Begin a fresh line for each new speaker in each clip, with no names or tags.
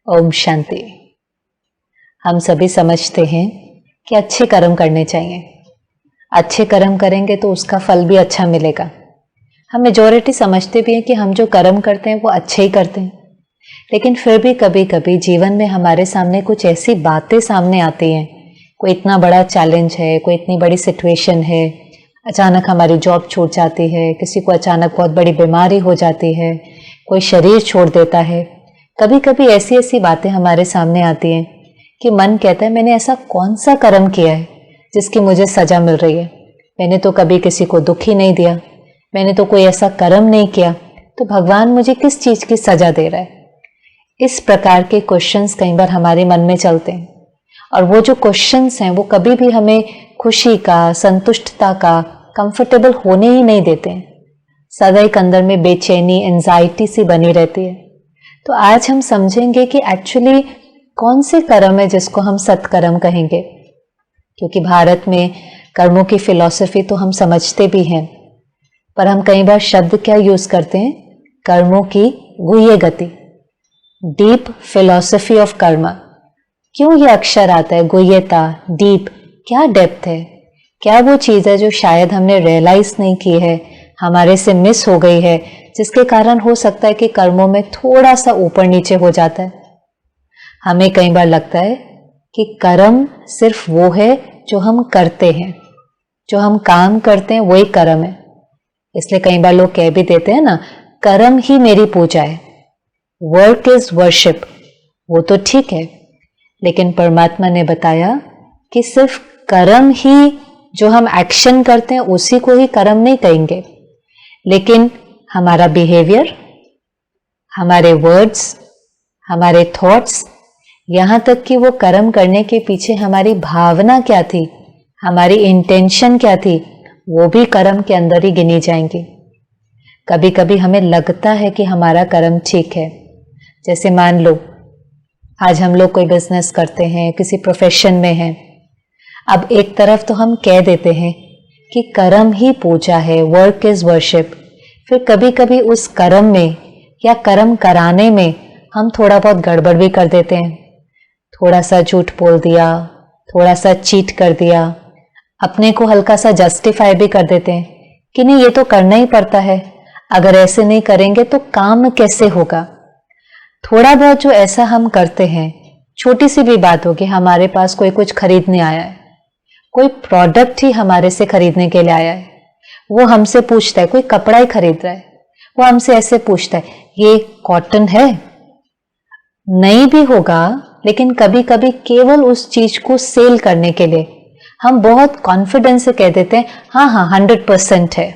ओम शांति। हम सभी समझते हैं कि अच्छे कर्म करने चाहिए। अच्छे कर्म करेंगे तो उसका फल भी अच्छा मिलेगा। हम मेजॉरिटी समझते भी हैं कि हम जो कर्म करते हैं वो अच्छे ही करते हैं, लेकिन फिर भी कभी कभी जीवन में हमारे सामने कुछ ऐसी बातें सामने आती हैं, कोई इतना बड़ा चैलेंज है, कोई इतनी बड़ी सिचुएशन है, अचानक हमारी जॉब छूट जाती है, किसी को अचानक बहुत बड़ी बीमारी हो जाती है, कोई शरीर छोड़ देता है। कभी कभी ऐसी ऐसी बातें हमारे सामने आती हैं कि मन कहता है मैंने ऐसा कौन सा कर्म किया है जिसकी मुझे सजा मिल रही है। मैंने तो कभी किसी को दुख ही नहीं दिया, मैंने तो कोई ऐसा कर्म नहीं किया, तो भगवान मुझे किस चीज की सजा दे रहा है। इस प्रकार के क्वेश्चंस कई बार हमारे मन में चलते हैं, और वो जो क्वेश्चंस हैं वो कभी भी हमें खुशी का, संतुष्टता का, कंफर्टेबल होने ही नहीं देते हैं। सदा एक अंदर में बेचैनी, एंजाइटी सी बनी रहती है। तो आज हम समझेंगे कि एक्चुअली कौन से कर्म है जिसको हम सत्कर्म कहेंगे, क्योंकि भारत में कर्मों की फिलॉसफी तो हम समझते भी हैं, पर हम कई बार शब्द क्या यूज करते हैं, कर्मों की गुह्य गति, डीप फिलॉसफी ऑफ कर्म। क्यों ये अक्षर आता है, गुह्यता, डीप, क्या डेप्थ है, क्या वो चीज है जो शायद हमने रियलाइज नहीं की है, हमारे से मिस हो गई है, जिसके कारण हो सकता है कि कर्मों में थोड़ा सा ऊपर नीचे हो जाता है। हमें कई बार लगता है कि कर्म सिर्फ वो है जो हम करते हैं, जो हम काम करते हैं वही कर्म है। इसलिए कई बार लोग कह भी देते हैं ना, कर्म ही मेरी पूजा है, वर्क इज वर्शिप। वो तो ठीक है, लेकिन परमात्मा ने बताया कि सिर्फ कर्म ही, जो हम एक्शन करते हैं उसी को ही कर्म नहीं कहेंगे, लेकिन हमारा बिहेवियर, हमारे वर्ड्स, हमारे थॉट्स, यहां तक कि वो कर्म करने के पीछे हमारी भावना क्या थी, हमारी इंटेंशन क्या थी, वो भी कर्म के अंदर ही गिनी जाएंगी। कभी कभी हमें लगता है कि हमारा कर्म ठीक है। जैसे मान लो आज हम लोग कोई बिजनेस करते हैं, किसी प्रोफेशन में हैं। अब एक तरफ तो हम कह देते हैं कि कर्म ही पूजा है, वर्क इज वर्शिप। फिर कभी कभी उस कर्म में या कर्म कराने में हम थोड़ा बहुत गड़बड़ भी कर देते हैं, थोड़ा सा झूठ बोल दिया, थोड़ा सा चीट कर दिया, अपने को हल्का सा जस्टिफाई भी कर देते हैं कि नहीं ये तो करना ही पड़ता है, अगर ऐसे नहीं करेंगे तो काम कैसे होगा। थोड़ा बहुत जो ऐसा हम करते हैं, छोटी सी भी बात होगी, हमारे पास कोई कुछ खरीदने आया है, कोई प्रोडक्ट ही हमारे से खरीदने के लिए आया है, वो हमसे पूछता है, कोई कपड़ा ही खरीद रहा है, वो हमसे ऐसे पूछता है ये कॉटन है, नहीं भी होगा, लेकिन कभी कभी केवल उस चीज को सेल करने के लिए हम बहुत कॉन्फिडेंस से कह देते हैं हाँ हाँ 100% है।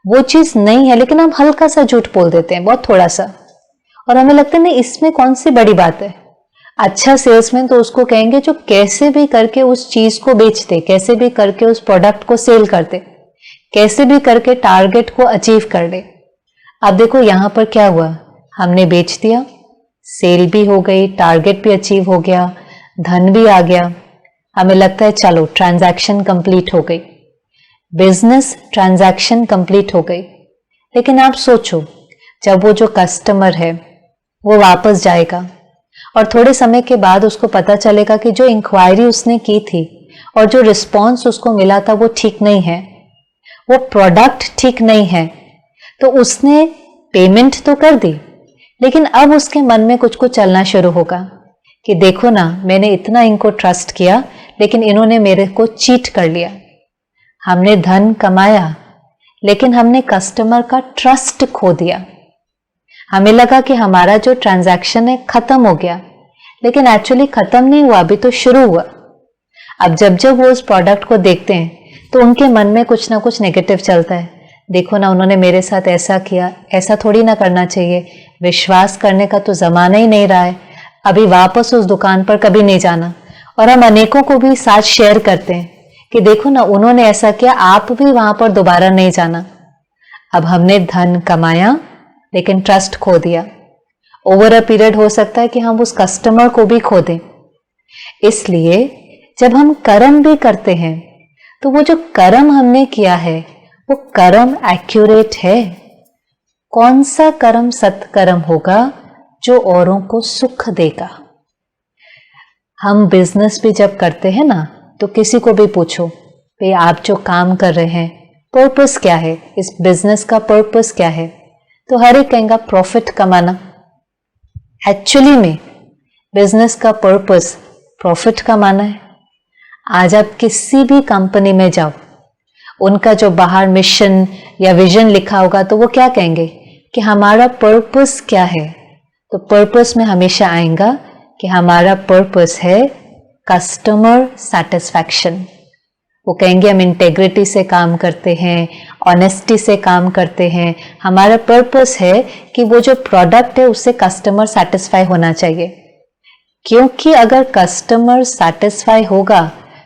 वो चीज नहीं है, लेकिन हम हल्का सा झूठ बोल देते हैं, बहुत थोड़ा सा, और हमें लगता है नहीं इसमें कौन सी बड़ी बात है। अच्छा सेल्समैन तो उसको कहेंगे जो कैसे भी करके उस चीज को बेच दे, कैसे भी करके उस प्रोडक्ट को सेल कर दे, कैसे भी करके टारगेट को अचीव कर ले। अब देखो यहां पर क्या हुआ, हमने बेच दिया, सेल भी हो गई, टारगेट भी अचीव हो गया, धन भी आ गया, हमें लगता है चलो ट्रांजैक्शन कंप्लीट हो गई, बिजनेस ट्रांजैक्शन कंप्लीट हो गई। लेकिन आप सोचो, जब वो जो कस्टमर है वो वापस जाएगा और थोड़े समय के बाद उसको पता चलेगा कि जो इंक्वायरी उसने की थी और जो रिस्पॉन्स उसको मिला था वो ठीक नहीं है, वो प्रोडक्ट ठीक नहीं है, तो उसने पेमेंट तो कर दी, लेकिन अब उसके मन में कुछ कुछ चलना शुरू होगा कि देखो ना, मैंने इतना इनको ट्रस्ट किया लेकिन इन्होंने मेरे को चीट कर लिया। हमने धन कमाया लेकिन हमने कस्टमर का ट्रस्ट खो दिया। हमें लगा कि हमारा जो ट्रांजैक्शन है खत्म हो गया, लेकिन एक्चुअली खत्म नहीं हुआ, अभी तो शुरू हुआ। अब जब जब वो उस प्रोडक्ट को देखते हैं तो उनके मन में कुछ ना कुछ नेगेटिव चलता है, देखो ना उन्होंने मेरे साथ ऐसा किया, ऐसा थोड़ी ना करना चाहिए, विश्वास करने का तो जमाना ही नहीं रहा है, अभी वापस उस दुकान पर कभी नहीं जाना। और हम अनेकों को भी साथ शेयर करते हैं कि देखो ना उन्होंने ऐसा किया, आप भी वहां पर दोबारा नहीं जाना। अब हमने धन कमाया लेकिन ट्रस्ट खो दिया। ओवर अ पीरियड हो सकता है कि हम उस कस्टमर को भी खो दें। इसलिए जब हम कर्म भी करते हैं तो वो जो कर्म हमने किया है वो कर्म एक्यूरेट है। कौन सा कर्म सत्कर्म होगा जो औरों को सुख देगा। हम बिजनेस भी जब करते हैं ना, तो किसी को भी पूछो भाई आप जो काम कर रहे हैं पर्पस क्या है, इस बिजनेस का पर्पस क्या है, तो हर एक कहेगा प्रॉफिट कमाना। एक्चुअली में बिजनेस का पर्पस प्रॉफिट कमाना है। आज आप किसी भी कंपनी में जाओ, उनका जो बाहर मिशन या विजन लिखा होगा तो वो क्या कहेंगे कि हमारा पर्पस क्या है। तो पर्पस में हमेशा आएगा कि हमारा पर्पस है कस्टमर सैटिस्फैक्शन। वो कहेंगे हम इंटेग्रिटी से काम करते हैं, ऑनेस्टी से काम करते हैं, हमारा पर्पस है कि वो जो प्रोडक्ट है उससे कस्टमर सेटिस्फाई होना चाहिए। क्योंकि अगर कस्टमर सेटिस्फाई होगा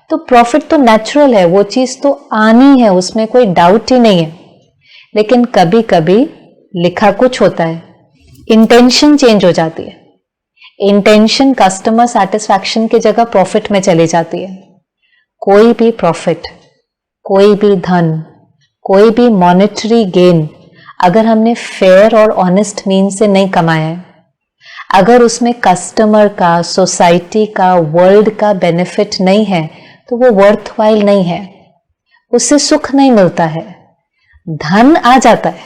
तो प्रॉफिट तो नेचुरल है, वो चीज तो आनी है, उसमें कोई डाउट ही नहीं है। लेकिन कभी कभी लिखा कुछ होता है, इंटेंशन चेंज हो जाती है। इंटेंशन कस्टमर सेटिस्फैक्शन की जगह प्रॉफिट में चली जाती है। कोई भी प्रॉफिट, कोई भी धन, कोई भी मॉनेटरी गेन अगर हमने फेयर और ऑनेस्ट मीन से नहीं कमाया है, अगर उसमें कस्टमर का, सोसाइटी का, वर्ल्ड का बेनिफिट नहीं है, तो वो वर्थवाइल नहीं है, उससे सुख नहीं मिलता है। धन आ जाता है,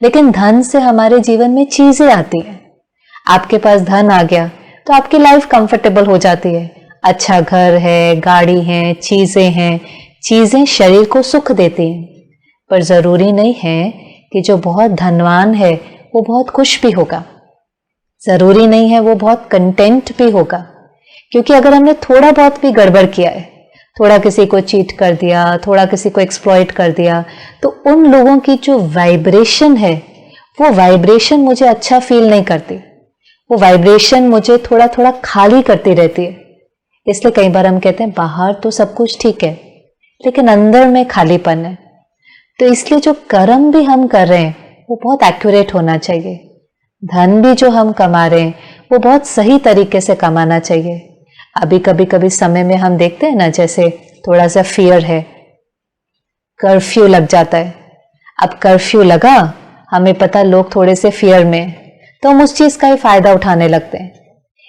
लेकिन धन से हमारे जीवन में चीजें आती हैं। आपके पास धन आ गया तो आपकी लाइफ कंफर्टेबल हो जाती है, अच्छा घर है, गाड़ी है, चीजें हैं, चीजें शरीर को सुख देती हैं। पर जरूरी नहीं है कि जो बहुत धनवान है वो बहुत खुश भी होगा, जरूरी नहीं है वो बहुत कंटेंट भी होगा। क्योंकि अगर हमने थोड़ा बहुत भी गड़बड़ किया है, थोड़ा किसी को चीट कर दिया, थोड़ा किसी को एक्सप्लॉइट कर दिया, तो उन लोगों की जो वाइब्रेशन है वो वाइब्रेशन मुझे अच्छा फील नहीं करती, वो वाइब्रेशन मुझे थोड़ा थोड़ा खाली करती रहती है। इसलिए कई बार हम कहते हैं बाहर तो सब कुछ ठीक है लेकिन अंदर में खालीपन है। तो इसलिए जो कर्म भी हम कर रहे हैं वो बहुत एक्यूरेट होना चाहिए। धन भी जो हम कमा रहे हैं वो बहुत सही तरीके से कमाना चाहिए। अभी कभी कभी समय में हम देखते हैं ना, जैसे थोड़ा सा फियर है, कर्फ्यू लग जाता है। अब कर्फ्यू लगा, हमें पता लोग थोड़े से फियर में हैं, तो हम उस चीज का ही फायदा उठाने लगते हैं।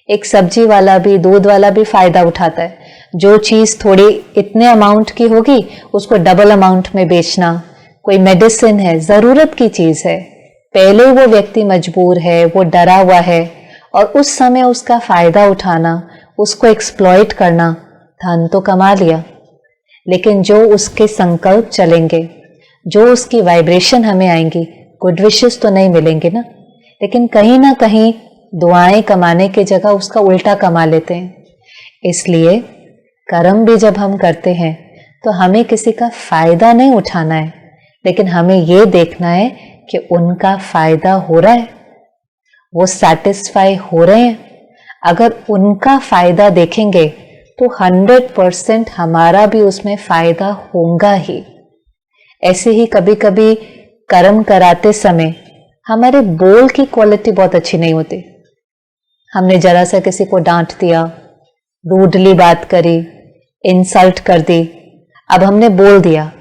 एक सब्जी वाला भी, दूध वाला भी फायदा उठाता है। जो चीज थोड़ी इतने अमाउंट की होगी उसको डबल अमाउंट में बेचना। कोई मेडिसिन है, जरूरत की चीज है, पहले वो व्यक्ति मजबूर है, वो डरा हुआ है, और उस समय उसका फायदा उठाना, उसको एक्सप्लॉइट करना, धन तो कमा लिया। लेकिन जो उसके संकल्प चलेंगे, जो उसकी वाइब्रेशन हमें आएंगी, गुड विशेस तो नहीं मिलेंगे ना। लेकिन कहीं ना कहीं दुआएं कमाने की जगह उसका उल्टा कमा लेते हैं। इसलिए कर्म भी जब हम करते हैं तो हमें किसी का फायदा नहीं उठाना है, लेकिन हमें ये देखना है कि उनका फायदा हो रहा है, वो सैटिस्फाई हो रहे हैं। अगर उनका फायदा देखेंगे तो 100% हमारा भी उसमें फायदा होगा ही। ऐसे ही कभी कभी कर्म कराते समय हमारे बोल की क्वालिटी बहुत अच्छी नहीं होती। हमने जरा सा किसी को डांट दिया, रूडली बात करी, इंसल्ट कर दी, अब हमने बोल दिया,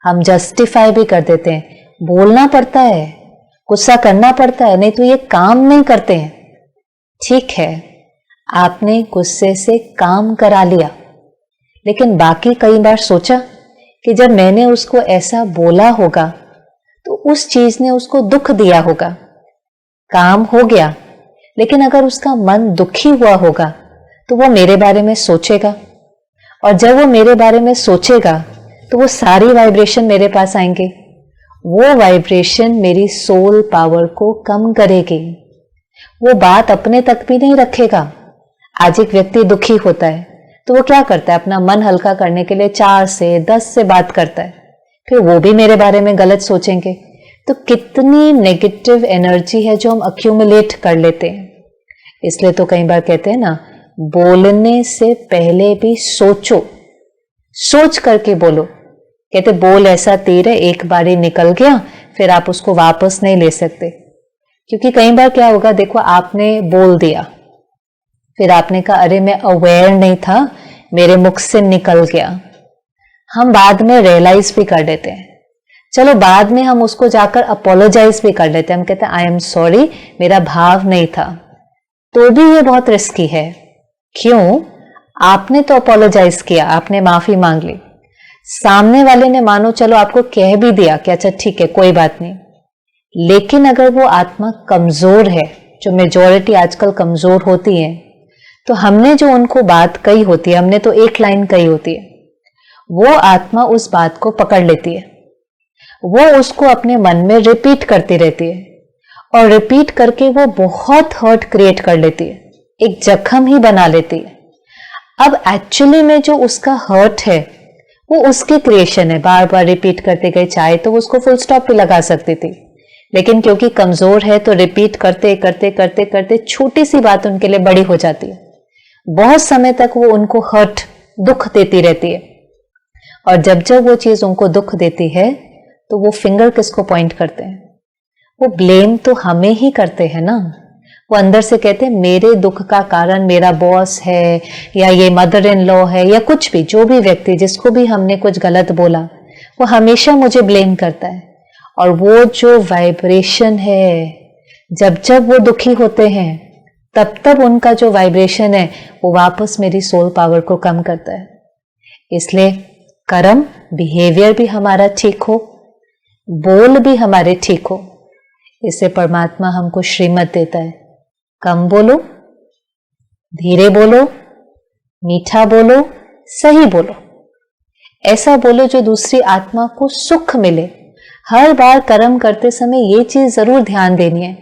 हम जस्टिफाई भी कर देते हैं। बोलना पड़ता है, गुस्सा करना पड़ता है, नहीं तो ये काम नहीं करते हैं। ठीक है, आपने गुस्से से काम करा लिया, लेकिन बाकी कई बार सोचा कि जब मैंने उसको ऐसा बोला होगा तो उस चीज ने उसको दुख दिया होगा। काम हो गया, लेकिन अगर उसका मन दुखी हुआ होगा तो वो मेरे बारे में सोचेगा, और जब वो मेरे बारे में सोचेगा तो वो सारी वाइब्रेशन मेरे पास आएंगे। वो वाइब्रेशन मेरी सोल पावर को कम करेगी। वो बात अपने तक भी नहीं रखेगा। आज एक व्यक्ति दुखी होता है तो वो क्या करता है, अपना मन हल्का करने के लिए 4 से 10 से बात करता है, फिर वो भी मेरे बारे में गलत सोचेंगे। तो कितनी नेगेटिव एनर्जी है जो हम अक्यूमुलेट कर लेते हैं। इसलिए तो कई बार कहते हैं ना, बोलने से पहले भी सोचो, सोच करके बोलो। कहते बोल ऐसा तीर है, एक बारी निकल गया फिर आप उसको वापस नहीं ले सकते। क्योंकि कई बार क्या होगा, देखो आपने बोल दिया, फिर आपने कहा अरे मैं अवेयर नहीं था, मेरे मुख से निकल गया। हम बाद में रियलाइज भी कर लेते हैं, चलो बाद में हम उसको जाकर अपोलोजाइज भी कर लेते हैं। हम कहते हैं आई एम सॉरी, मेरा भाव नहीं था। तो भी ये बहुत रिस्की है। क्यों? आपने तो अपोलोजाइज किया, आपने माफी मांग ली, सामने वाले ने मानो चलो आपको कह भी दिया कि अच्छा ठीक है कोई बात नहीं, लेकिन अगर वो आत्मा कमजोर है, जो मेजॉरिटी आजकल कमजोर होती है, तो हमने जो उनको बात कही होती है, हमने तो एक लाइन कही होती है, वो आत्मा उस बात को पकड़ लेती है, वो उसको अपने मन में रिपीट करती रहती है और रिपीट करके वो बहुत हर्ट क्रिएट कर लेती है, एक जख्म ही बना लेती है। अब एक्चुअली में जो उसका हर्ट है वो उसकी क्रिएशन है, बार बार रिपीट करते गए, चाहे तो उसको फुल स्टॉप भी लगा सकती थी, लेकिन क्योंकि कमजोर है तो रिपीट करते करते करते करते छोटी सी बात उनके लिए बड़ी हो जाती है, बहुत समय तक वो उनको हर्ट, दुख देती रहती है। और जब जब वो चीज उनको दुख देती है तो वो फिंगर किसको पॉइंट करते हैं? वो ब्लेम तो हमें ही करते हैं ना। वो अंदर से कहते हैं मेरे दुख का कारण मेरा बॉस है, या ये मदर इन लॉ है, या कुछ भी, जो भी व्यक्ति जिसको भी हमने कुछ गलत बोला, वो हमेशा मुझे ब्लेम करता है। और वो जो वाइब्रेशन है, जब जब वो दुखी होते हैं तब तब उनका जो वाइब्रेशन है वो वापस मेरी सोल पावर को कम करता है। इसलिए कर्म, बिहेवियर भी हमारा ठीक हो, बोल भी हमारे ठीक हो, इससे परमात्मा हमको श्रीमत देता है। कम बोलो, धीरे बोलो, मीठा बोलो, सही बोलो, ऐसा बोलो जो दूसरी आत्मा को सुख मिले। हर बार कर्म करते समय ये चीज जरूर ध्यान देनी है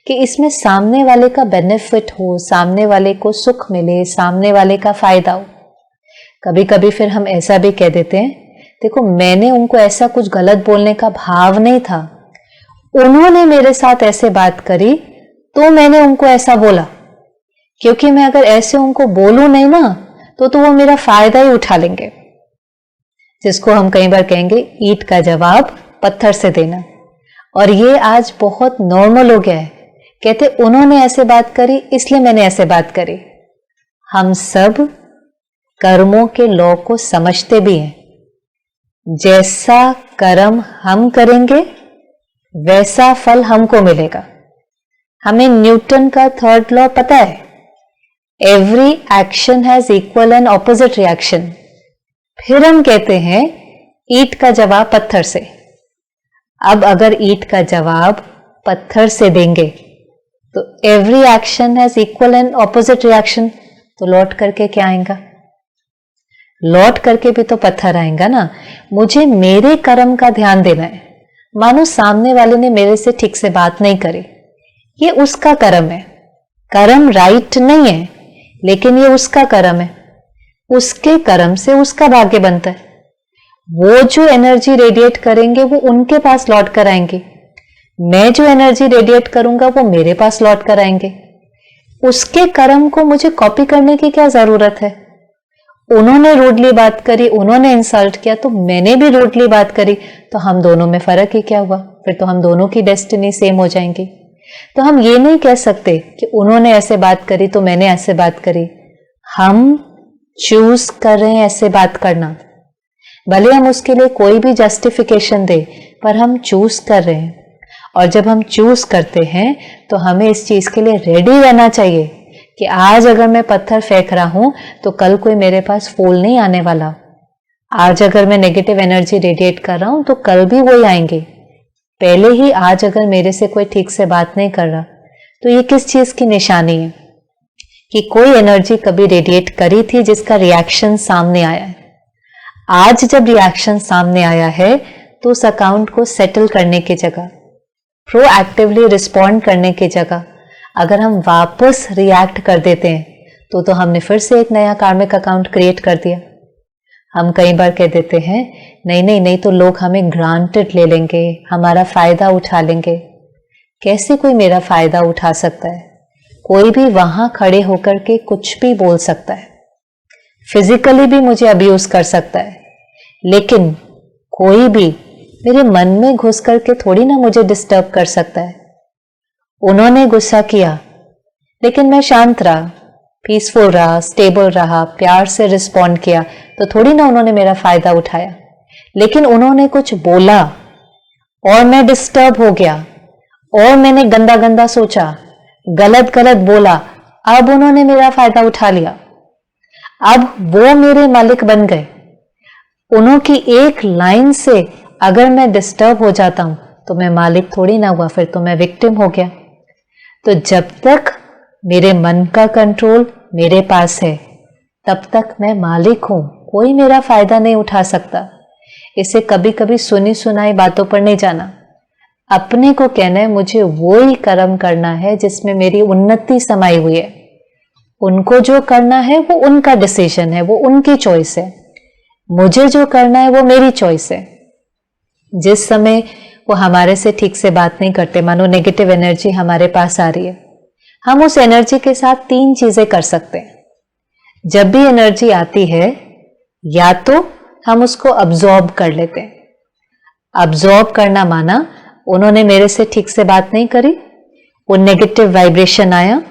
कि इसमें सामने वाले का बेनिफिट हो, सामने वाले को सुख मिले, सामने वाले का फायदा हो। कभी कभी फिर हम ऐसा भी कह देते हैं, देखो मैंने उनको ऐसा कुछ गलत बोलने का भाव नहीं था, उन्होंने मेरे साथ ऐसे बात करी तो मैंने उनको ऐसा बोला, क्योंकि मैं अगर ऐसे उनको बोलूं नहीं ना तो वो मेरा फायदा ही उठा लेंगे। जिसको हम कई बार कहेंगे ईंट का जवाब पत्थर से देना, और ये आज बहुत नॉर्मल हो गया है। कहते उन्होंने ऐसे बात करी इसलिए मैंने ऐसे बात करी। हम सब कर्मों के लॉ को समझते भी हैं, जैसा कर्म हम करेंगे वैसा फल हमको मिलेगा। हमें न्यूटन का थर्ड लॉ पता है, every action has equal and opposite reaction. फिर हम कहते हैं ईंट का जवाब पत्थर से। अब अगर ईंट का जवाब पत्थर से देंगे तो every action has equal and opposite reaction, तो लौट करके क्या आएगा? लौट करके भी तो पत्थर आएगा ना। मुझे मेरे कर्म का ध्यान देना है। मानो सामने वाले ने मेरे से ठीक से बात नहीं करी, ये उसका कर्म है, कर्म राइट नहीं है, लेकिन ये उसका कर्म है, उसके कर्म से उसका भाग्य बनता है। वो जो एनर्जी रेडिएट करेंगे वो उनके पास लौट कर आएंगे, मैं जो एनर्जी रेडिएट करूंगा वो मेरे पास लौट कर आएंगे। उसके कर्म को मुझे कॉपी करने की क्या जरूरत है? उन्होंने रूडली बात करी, उन्होंने इंसल्ट किया, तो मैंने भी रूडली बात करी, तो हम दोनों में फर्क ही क्या हुआ? फिर तो हम दोनों की डेस्टिनी सेम हो जाएंगी। तो हम ये नहीं कह सकते कि उन्होंने ऐसे बात करी तो मैंने ऐसे बात करी। हम चूज कर रहे हैं ऐसे बात करना, भले हम उसके लिए कोई भी जस्टिफिकेशन दे, पर हम चूज कर रहे हैं। और जब हम चूज करते हैं तो हमें इस चीज के लिए रेडी रहना चाहिए कि आज अगर मैं पत्थर फेंक रहा हूं तो कल कोई मेरे पास फूल नहीं आने वाला। आज अगर मैं नेगेटिव एनर्जी रेडिएट कर रहा हूं तो कल भी वही आएंगे। पहले ही आज अगर मेरे से कोई ठीक से बात नहीं कर रहा तो ये किस चीज की निशानी है? कि कोई एनर्जी कभी रेडिएट करी थी जिसका रिएक्शन सामने आया है। आज जब रिएक्शन सामने आया है तो उस अकाउंट को सेटल करने की जगह, प्रोएक्टिवली रिस्पॉन्ड करने की जगह अगर हम वापस रिएक्ट कर देते हैं तो हमने फिर से एक नया कार्मिक अकाउंट क्रिएट कर दिया। हम कई बार कह देते हैं नहीं नहीं नहीं तो लोग हमें ग्रांटेड ले लेंगे, हमारा फायदा उठा लेंगे। कैसे कोई मेरा फायदा उठा सकता है? कोई भी वहां खड़े होकर के कुछ भी बोल सकता है, फिजिकली भी मुझे अब्यूज कर सकता है, लेकिन कोई भी मेरे मन में घुस करके थोड़ी ना मुझे डिस्टर्ब कर सकता है। उन्होंने गुस्सा किया लेकिन मैं शांत रहा, पीसफुल रहा, स्टेबल रहा, प्यार से रिस्पॉन्ड किया, तो थोड़ी ना उन्होंने मेरा फायदा उठाया। लेकिन उन्होंने कुछ बोला और मैं डिस्टर्ब हो गया और मैंने गंदा गंदा सोचा, गलत गलत बोला, अब उन्होंने मेरा फायदा उठा लिया, अब वो मेरे मालिक बन गए। उन्हों की एक लाइन से अगर मैं डिस्टर्ब हो जाता हूं तो मैं मालिक थोड़ी ना हुआ, फिर तो मैं विक्टिम हो गया। तो जब तक मेरे मन का कंट्रोल मेरे पास है तब तक मैं मालिक हूं, कोई मेरा फायदा नहीं उठा सकता। इसे कभी कभी सुनी सुनाई बातों पर नहीं जाना, अपने को कहना है मुझे वो ही कर्म करना है जिसमें मेरी उन्नति समाई हुई है। उनको जो करना है वो उनका डिसीजन है, वो उनकी चॉइस है। मुझे जो करना है वो मेरी चॉइस है। जिस समय वो हमारे से ठीक से बात नहीं करते, मानो नेगेटिव एनर्जी हमारे पास आ रही है, हम उस एनर्जी के साथ 3 चीजें कर सकते हैं। जब भी एनर्जी आती है, या तो हम उसको अब्जॉर्ब कर लेते हैं। अब्जॉर्ब करना माना उन्होंने मेरे से ठीक से बात नहीं करी, वो नेगेटिव वाइब्रेशन आया,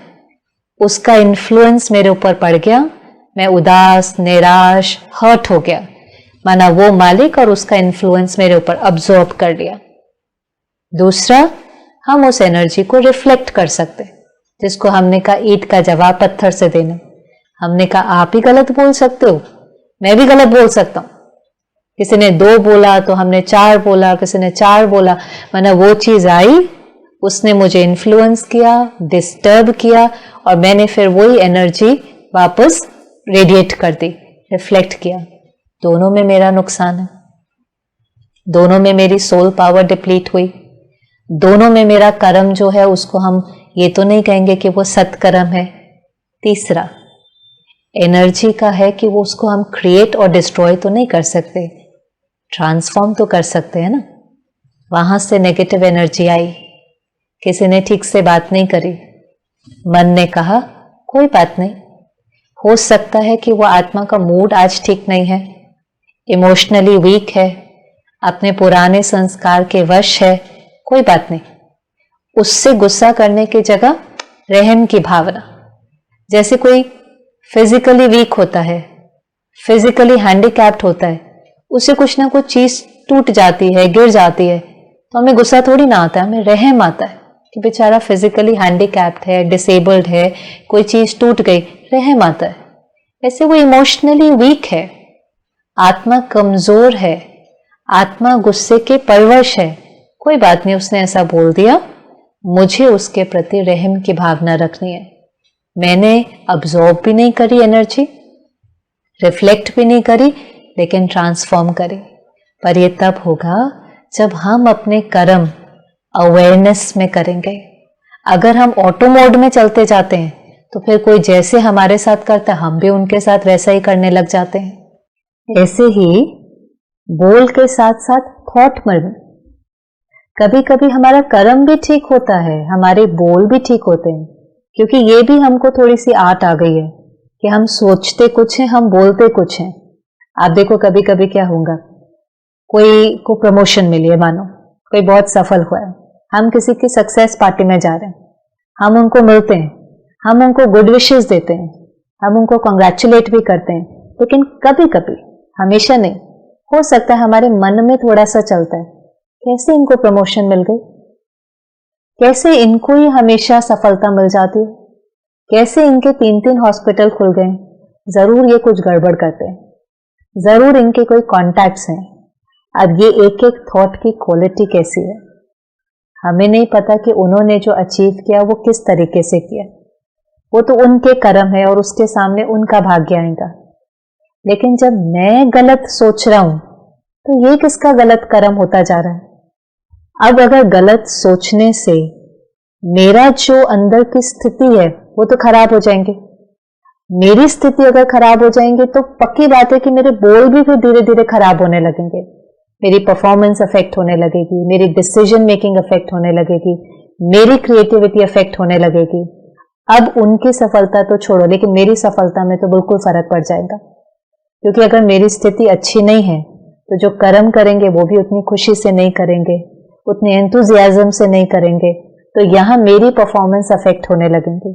उसका इन्फ्लुएंस मेरे ऊपर पड़ गया, मैं उदास, निराश, हर्ट हो गया, माना वो मालिक और उसका इन्फ्लुएंस मेरे ऊपर अब्जॉर्ब कर लिया। दूसरा, हम उस एनर्जी को रिफ्लेक्ट कर सकते, जिसको हमने कहा ईंट का जवाब पत्थर से देना। हमने कहा आप ही गलत बोल सकते हो, मैं भी गलत बोल सकता हूं। किसी ने 2 बोला तो हमने 4 बोला, किसी ने 4 बोला, माना वो चीज आई, उसने मुझे इन्फ्लुएंस किया, डिस्टर्ब किया, और मैंने फिर वही एनर्जी वापस रेडिएट कर दी, रिफ्लेक्ट किया। दोनों में मेरा नुकसान है, दोनों में मेरी सोल पावर डिप्लीट हुई, दोनों में मेरा कर्म जो है उसको हम ये तो नहीं कहेंगे कि वो सत्कर्म है। तीसरा, एनर्जी का है कि वो उसको हम क्रिएट और डिस्ट्रॉय तो नहीं कर सकते, ट्रांसफॉर्म तो कर सकते हैं ना। वहां से नेगेटिव एनर्जी आई, किसी ने ठीक से बात नहीं करी, मन ने कहा कोई बात नहीं, हो सकता है कि वो आत्मा का मूड आज ठीक नहीं है, इमोशनली वीक है, अपने पुराने संस्कार के वश है, कोई बात नहीं। उससे गुस्सा करने की जगह रहम की भावना, जैसे कोई फिजिकली वीक होता है, फिजिकली हैंडीकैप्ड होता है, उसे कुछ ना कुछ चीज टूट जाती है, गिर जाती है, तो हमें गुस्सा थोड़ी ना आता है, हमें रहम आता है कि बेचारा फिजिकली हैंडीकैप्ड है, डिसेबल्ड है, कोई चीज टूट गई, रहम आता है। ऐसे वो इमोशनली वीक है, आत्मा कमजोर है, आत्मा गुस्से के परवश है, कोई बात नहीं, उसने ऐसा बोल दिया, मुझे उसके प्रति रहम की भावना रखनी है। मैंने अब्जॉर्ब भी नहीं करी एनर्जी, रिफ्लेक्ट भी नहीं करी, लेकिन ट्रांसफॉर्म करी। पर ये तब होगा जब हम अपने कर्म अवेयरनेस में करेंगे। अगर हम ऑटो मोड में चलते जाते हैं तो फिर कोई जैसे हमारे साथ करता है हम भी उनके साथ वैसा ही करने लग जाते हैं। ऐसे ही बोल के साथ साथ थॉट में कभी कभी हमारा कर्म भी ठीक होता है, हमारे बोल भी ठीक होते हैं, क्योंकि ये भी हमको थोड़ी सी आर्ट आ गई है कि हम सोचते कुछ हैं, हम बोलते कुछ हैं। आप देखो कभी कभी क्या होगा, कोई को प्रमोशन मिली है, मानो कोई बहुत सफल हुआ है, हम किसी की सक्सेस पार्टी में जा रहे हैं, हम उनको मिलते हैं, हम उनको गुड विशेस देते हैं, हम उनको कॉन्ग्रेचुलेट भी करते हैं, लेकिन कभी कभी, हमेशा नहीं, हो सकता है हमारे मन में थोड़ा सा चलता है, कैसे इनको प्रमोशन मिल गई, कैसे इनको ही हमेशा सफलता मिल जाती है, कैसे इनके 3-3 हॉस्पिटल खुल गए, जरूर ये कुछ गड़बड़ करते हैं, जरूर इनके कोई कॉन्टैक्ट्स हैं। अब ये एक एक थॉट की क्वालिटी कैसी है, हमें नहीं पता कि उन्होंने जो अचीव किया वो किस तरीके से किया, वो तो उनके कर्म है और उसके सामने उनका भाग्य आएगा। लेकिन जब मैं गलत सोच रहा हूं तो ये किसका गलत कर्म होता जा रहा है। अब अगर गलत सोचने से मेरा जो अंदर की स्थिति है वो तो खराब हो जाएंगे, मेरी स्थिति अगर खराब हो जाएंगे तो पक्की बात है कि मेरे बोल भी फिर धीरे धीरे खराब होने लगेंगे, मेरी परफॉर्मेंस अफेक्ट होने लगेगी, मेरी डिसीजन मेकिंग अफेक्ट होने लगेगी, मेरी क्रिएटिविटी अफेक्ट होने लगेगी। अब उनकी सफलता तो छोड़ो, लेकिन मेरी सफलता में तो बिल्कुल फर्क पड़ जाएगा, क्योंकि अगर मेरी स्थिति अच्छी नहीं है तो जो कर्म करेंगे वो भी उतनी खुशी से नहीं करेंगे, उतने एंथुजियाज्म से नहीं करेंगे, तो यहां मेरी परफॉर्मेंस अफेक्ट होने लगेंगी।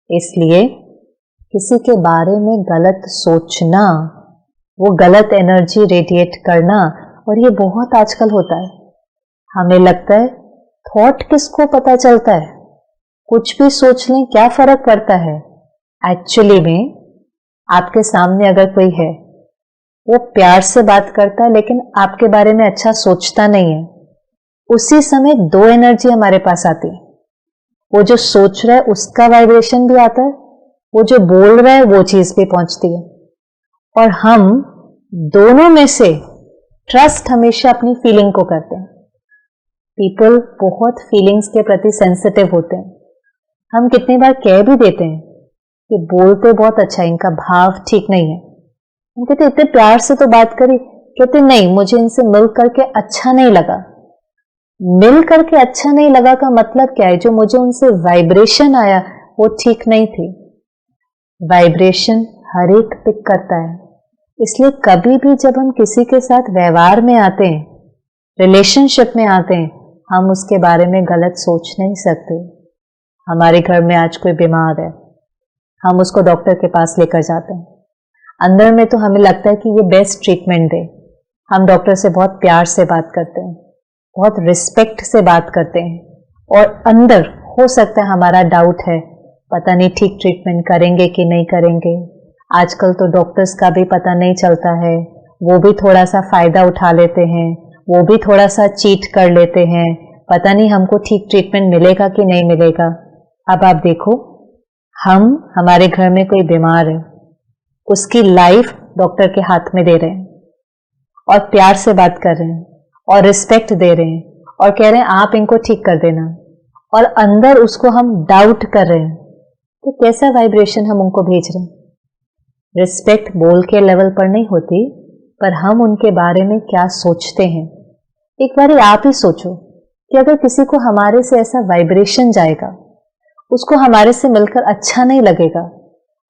इसलिए किसी के बारे में गलत सोचना, वो गलत एनर्जी रेडिएट करना, और ये बहुत आजकल होता है। हमें लगता है थॉट किसको पता चलता है, कुछ भी सोच लें, क्या फर्क पड़ता है। एक्चुअली में आपके सामने अगर कोई है, वो प्यार से बात करता है लेकिन आपके बारे में अच्छा सोचता नहीं है, उसी समय दो एनर्जी हमारे पास आती है। वो जो सोच रहा है उसका वाइब्रेशन भी आता है, वो जो बोल रहा है वो चीज भी पहुंचती है, और हम दोनों में से ट्रस्ट हमेशा अपनी फीलिंग को करते हैं। पीपल बहुत फीलिंग्स के प्रति सेंसिटिव होते हैं। हम कितनी बार कह भी देते हैं कि बोलते बहुत अच्छा है, इनका भाव ठीक नहीं है। हम कहते इतने प्यार से तो बात करी, कहते नहीं मुझे इनसे मिल करके अच्छा नहीं लगा। मिल करके अच्छा नहीं लगा का मतलब क्या है? जो मुझे उनसे वाइब्रेशन आया वो ठीक नहीं थी। वाइब्रेशन हर एक पिक करता है, इसलिए कभी भी जब हम किसी के साथ व्यवहार में आते हैं, रिलेशनशिप में आते हैं, हम उसके बारे में गलत सोच नहीं सकते। हमारे घर में आज कोई बीमार है, हम उसको डॉक्टर के पास लेकर जाते हैं। अंदर में तो हमें लगता है कि ये बेस्ट ट्रीटमेंट दे। हम डॉक्टर से बहुत प्यार से बात करते हैं, बहुत रिस्पेक्ट से बात करते हैं, और अंदर हो सकता है हमारा डाउट है, पता नहीं ठीक ट्रीटमेंट करेंगे कि नहीं करेंगे। आजकल तो डॉक्टर्स का भी पता नहीं चलता है, वो भी थोड़ा सा फायदा उठा लेते हैं, वो भी थोड़ा सा चीट कर लेते हैं, पता नहीं हमको ठीक ट्रीटमेंट मिलेगा कि नहीं मिलेगा। अब आप देखो, हमारे घर में कोई बीमार है, उसकी लाइफ डॉक्टर के हाथ में दे रहे हैं, और प्यार से बात कर रहे हैं, और रिस्पेक्ट दे रहे हैं, और कह रहे हैं आप इनको ठीक कर देना, और अंदर उसको हम डाउट कर रहे हैं, तो कैसा वाइब्रेशन हम उनको भेज रहे हैं? रिस्पेक्ट बोल के लेवल पर नहीं होती, पर हम उनके बारे में क्या सोचते हैं। एक बार आप ही सोचो कि अगर किसी को हमारे से ऐसा वाइब्रेशन जाएगा, उसको हमारे से मिलकर अच्छा नहीं लगेगा,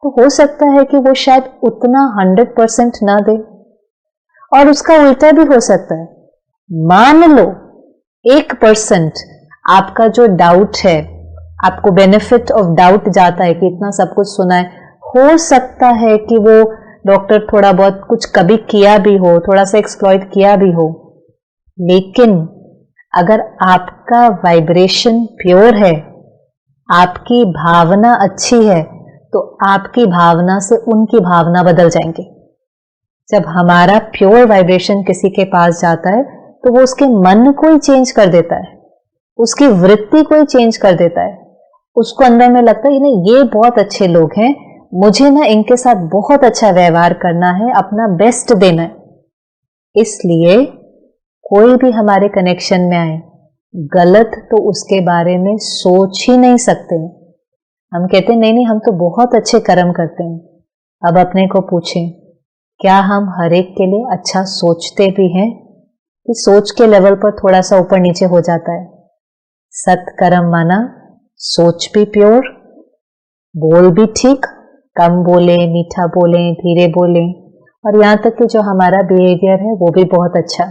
तो हो सकता है कि वो शायद उतना 100% ना दे, और उसका उल्टा भी हो सकता है। मान लो 1% आपका जो डाउट है, आपको बेनिफिट ऑफ डाउट जाता है कि इतना सब कुछ सुना है, हो सकता है कि वो डॉक्टर थोड़ा बहुत कुछ कभी किया भी हो, थोड़ा सा एक्सप्लॉइट किया भी हो, लेकिन अगर आपका वाइब्रेशन प्योर है, आपकी भावना अच्छी है, तो आपकी भावना से उनकी भावना बदल जाएंगे। जब हमारा प्योर वाइब्रेशन किसी के पास जाता है, तो वो उसके मन को ही चेंज कर देता है, उसकी वृत्ति को ही चेंज कर देता है। उसको अंदर में लगता है नहीं ये बहुत अच्छे लोग हैं, मुझे ना इनके साथ बहुत अच्छा व्यवहार करना है, अपना बेस्ट देना है। इसलिए कोई भी हमारे कनेक्शन में आए, गलत तो उसके बारे में सोच ही नहीं सकते। हम कहते नहीं नहीं हम तो बहुत अच्छे कर्म करते हैं। अब अपने को पूछें, क्या हम हर एक के लिए अच्छा सोचते भी हैं, कि सोच के लेवल पर थोड़ा सा ऊपर नीचे हो जाता है? सत्कर्म माना सोच भी प्योर, बोल भी ठीक, कम बोले, मीठा बोले, धीरे बोले, और यहां तक कि जो हमारा बिहेवियर है वो भी बहुत अच्छा।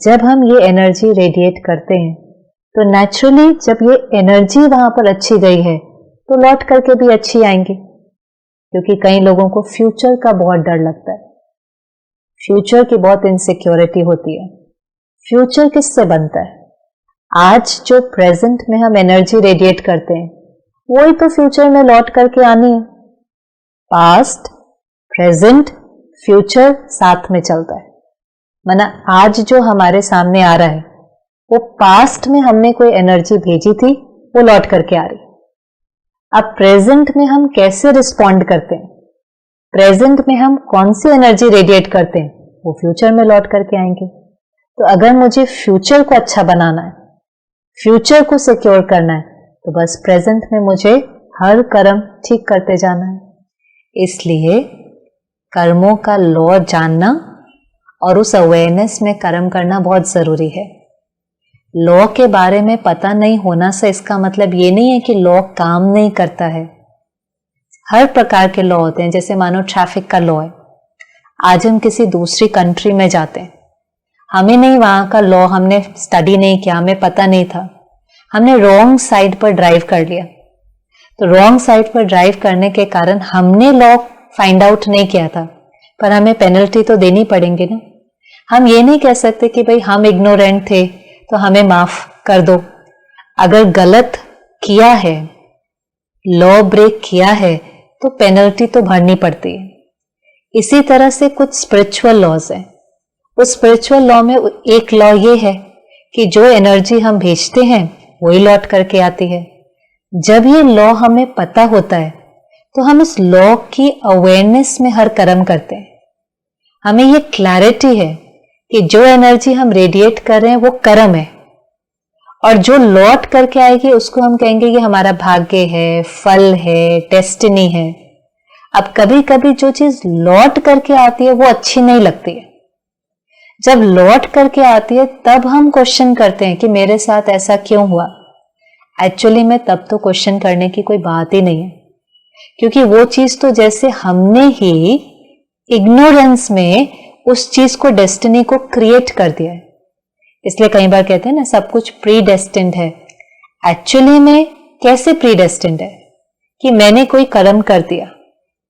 जब हम ये एनर्जी रेडिएट करते हैं, तो नेचुरली जब ये एनर्जी वहां पर अच्छी गई है, तो लौट करके भी अच्छी आएंगी। क्योंकि कई लोगों को फ्यूचर का बहुत डर लगता है, फ्यूचर की बहुत इनसिक्योरिटी होती है। फ्यूचर किससे बनता है? आज जो प्रेजेंट में हम एनर्जी रेडिएट करते हैं, वही तो फ्यूचर में लौट करके आनी है। पास्ट, प्रेजेंट, फ्यूचर साथ में चलता है। माना आज जो हमारे सामने आ रहा है, वो पास्ट में हमने कोई एनर्जी भेजी थी, वो लौट करके आ रही। अब प्रेजेंट में हम कैसे रिस्पॉन्ड करते हैं, प्रेजेंट में हम कौन सी एनर्जी रेडिएट करते हैं, वो फ्यूचर में लौट करके आएंगे। तो अगर मुझे फ्यूचर को अच्छा बनाना है, फ्यूचर को सिक्योर करना है, तो बस प्रेजेंट में मुझे हर कर्म ठीक करते जाना है। इसलिए कर्मों का लॉ जानना और उस अवेयरनेस में कर्म करना बहुत जरूरी है। लॉ के बारे में पता नहीं होना से इसका मतलब ये नहीं है कि लॉ काम नहीं करता है। हर प्रकार के लॉ होते हैं। जैसे मानो ट्रैफिक का लॉ है, आज हम किसी दूसरी कंट्री में जाते हैं, हमें नहीं वहां का लॉ हमने स्टडी नहीं किया, हमें पता नहीं था, हमने रॉन्ग साइड पर ड्राइव कर लिया। तो रॉन्ग साइड पर ड्राइव करने के कारण हमने लॉ फाइंड आउट नहीं किया था, पर हमें पेनल्टी तो देनी पड़ेगी ना। हम ये नहीं कह सकते कि भाई हम इग्नोरेंट थे तो हमें माफ कर दो। अगर गलत किया है, लॉ ब्रेक किया है, तो पेनल्टी तो भरनी पड़ती है। इसी तरह से कुछ स्पिरिचुअल लॉज हैं। उस स्पिरिचुअल लॉ में एक लॉ ये है कि जो एनर्जी हम भेजते हैं वही लौट करके आती है। जब ये लॉ हमें पता होता है तो हम इस लॉ की अवेयरनेस में हर कर्म करते हैं। हमें ये क्लैरिटी है कि जो एनर्जी हम रेडिएट कर रहे हैं वो कर्म है, और जो लौट करके आएगी उसको हम कहेंगे ये हमारा भाग्य है, फल है, डेस्टिनी है। अब कभी कभी जो चीज लौट करके आती है वो अच्छी नहीं लगती है। जब लौट करके आती है तब हम क्वेश्चन करते हैं कि मेरे साथ ऐसा क्यों हुआ। एक्चुअली में तब तो क्वेश्चन करने की कोई बात ही नहीं है, क्योंकि वो चीज तो जैसे हमने ही इग्नोरेंस में उस चीज को, डेस्टिनी को क्रिएट कर दिया है। इसलिए कई बार कहते हैं ना सब कुछ प्री डेस्टिन्ड है। एक्चुअली में कैसे प्री डेस्टिन्ड है कि मैंने कोई कर्म कर दिया,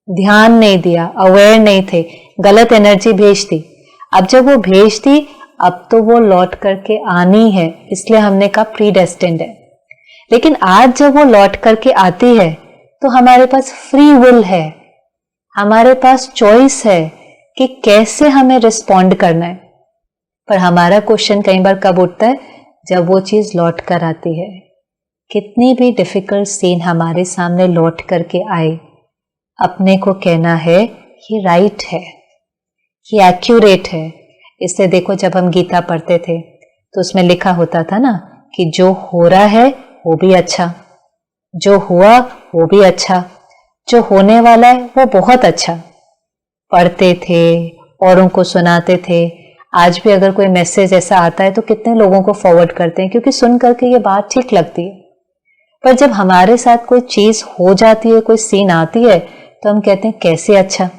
ध्यान नहीं दिया, अवेयर नहीं थे, गलत एनर्जी भेज दी। अब जब वो भेज दी अब तो वो लौट करके आनी है, इसलिए हमने कहा प्री डेस्टिन्ड है। लेकिन आज जब वो लौट करके आती है तो हमारे पास फ्री विल है, हमारे पास चॉइस है कि कैसे हमें रिस्पॉन्ड करना है। पर हमारा क्वेश्चन कई बार कब उठता है, जब वो चीज लौट कर आती है। कितनी भी डिफिकल्ट सीन हमारे सामने लौट करके आए, अपने को कहना है ये राइट है, ये एक्यूरेट है। इससे देखो जब हम गीता पढ़ते थे तो उसमें लिखा होता था ना कि जो हो रहा है वो भी अच्छा, जो हुआ वो भी अच्छा, जो होने वाला है वो बहुत अच्छा। पढ़ते थे, औरों को सुनाते थे। आज भी अगर कोई मैसेज ऐसा आता है तो कितने लोगों को फॉरवर्ड करते हैं, क्योंकि सुन करके ये बात ठीक लगती है। पर जब हमारे साथ कोई चीज हो जाती है, कोई सीन आती है, तो हम कहते हैं कैसे अच्छा।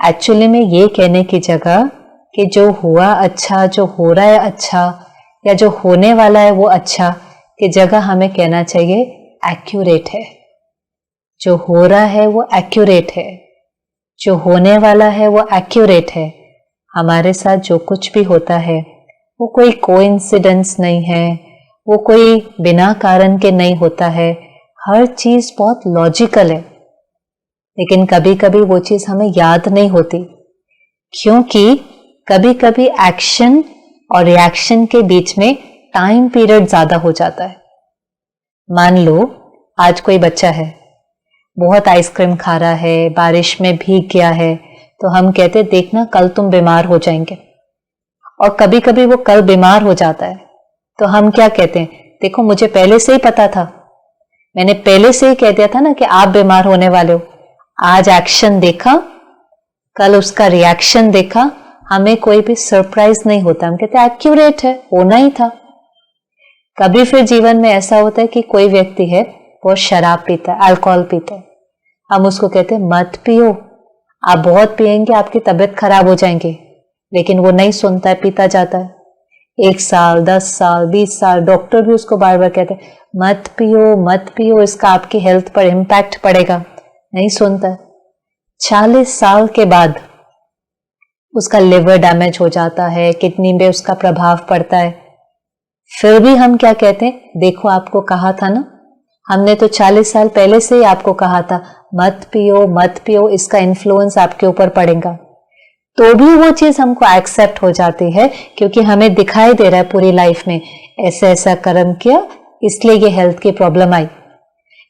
एक्चुअली में ये कहने की जगह कि जो हुआ अच्छा, जो हो रहा है अच्छा, या जो होने वाला है वो अच्छा, की जगह हमें कहना चाहिए एक्यूरेट है। जो हो रहा है वो एक्यूरेट है, जो होने वाला है वो एक्यूरेट है। हमारे साथ जो कुछ भी होता है वो कोई कोइंसिडेंस नहीं है, वो कोई बिना कारण के नहीं होता है। हर चीज बहुत लॉजिकल है। लेकिन कभी कभी वो चीज हमें याद नहीं होती, क्योंकि कभी कभी एक्शन और रिएक्शन के बीच में टाइम पीरियड ज्यादा हो जाता है। मान लो आज कोई बच्चा है, बहुत आइसक्रीम खा रहा है, बारिश में भीग गया है, तो हम कहते देखना कल तुम बीमार हो जाएंगे। और कभी कभी वो कल बीमार हो जाता है तो हम क्या कहते हैं, देखो मुझे पहले से ही पता था, मैंने पहले से ही कह दिया था ना कि आप बीमार होने वाले हो। आज एक्शन देखा, कल उसका रिएक्शन देखा, हमें कोई भी सरप्राइज नहीं होता। हम कहते एक्यूरेट है, होना ही था। कभी फिर जीवन में ऐसा होता है कि कोई व्यक्ति है वो शराब पीता है, अल्कोहल पीता है, हम उसको कहते हैं मत पियो, आप बहुत पिएंगे आपकी तबीयत खराब हो जाएंगी। लेकिन वो नहीं सुनता है, पीता जाता है। 1 साल, 10 साल, 20 साल, डॉक्टर भी उसको बार बार कहते हैं मत पियो मत पियो, इसका आपकी हेल्थ पर इम्पैक्ट पड़ेगा, नहीं सुनता है। 40 साल के बाद उसका लिवर डैमेज हो जाता है, किडनी में उसका प्रभाव पड़ता है। फिर भी हम क्या कहते हैं, देखो आपको कहा था ना, हमने तो 40 साल पहले से ही आपको कहा था मत पियो, इसका इन्फ्लुएंस आपके ऊपर पड़ेगा। तो भी वो चीज हमको एक्सेप्ट हो जाती है, क्योंकि हमें दिखाई दे रहा है पूरी लाइफ में ऐसा ऐसा कर्म किया, इसलिए ये हेल्थ की प्रॉब्लम आई।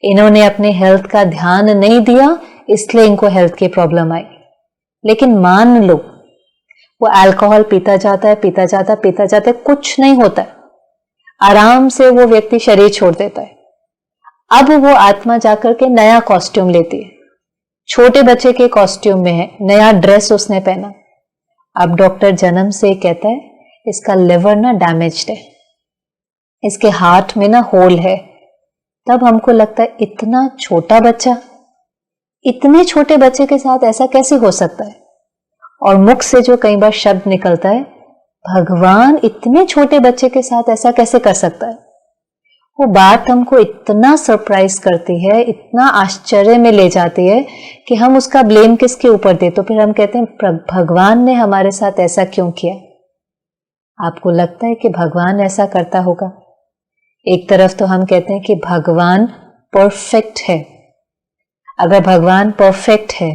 इन्होंने अपने हेल्थ का ध्यान नहीं दिया, इसलिए इनको हेल्थ की प्रॉब्लम आई। लेकिन मान लो वो अल्कोहल पीता जाता है, कुछ नहीं होता है, आराम से वो व्यक्ति शरीर छोड़ देता है। अब वो आत्मा जाकर के नया कॉस्ट्यूम लेती है, छोटे बच्चे के कॉस्ट्यूम में है, नया ड्रेस उसने पहना। अब डॉक्टर जन्म से कहता है इसका लिवर ना डैमेज्ड है, इसके हार्ट में ना होल है। तब हमको लगता है इतना छोटा बच्चा, इतने छोटे बच्चे के साथ ऐसा कैसे हो सकता है। और मुख से जो कई बार शब्द निकलता है, भगवान इतने छोटे बच्चे के साथ ऐसा कैसे कर सकता है, वो बात हमको इतना सरप्राइज करती है, इतना आश्चर्य में ले जाती है कि हम उसका ब्लेम किसके ऊपर दे। तो फिर हम कहते हैं भगवान ने हमारे साथ ऐसा क्यों किया। आपको लगता है कि भगवान ऐसा करता होगा? एक तरफ तो हम कहते हैं कि भगवान परफेक्ट है। अगर भगवान परफेक्ट है,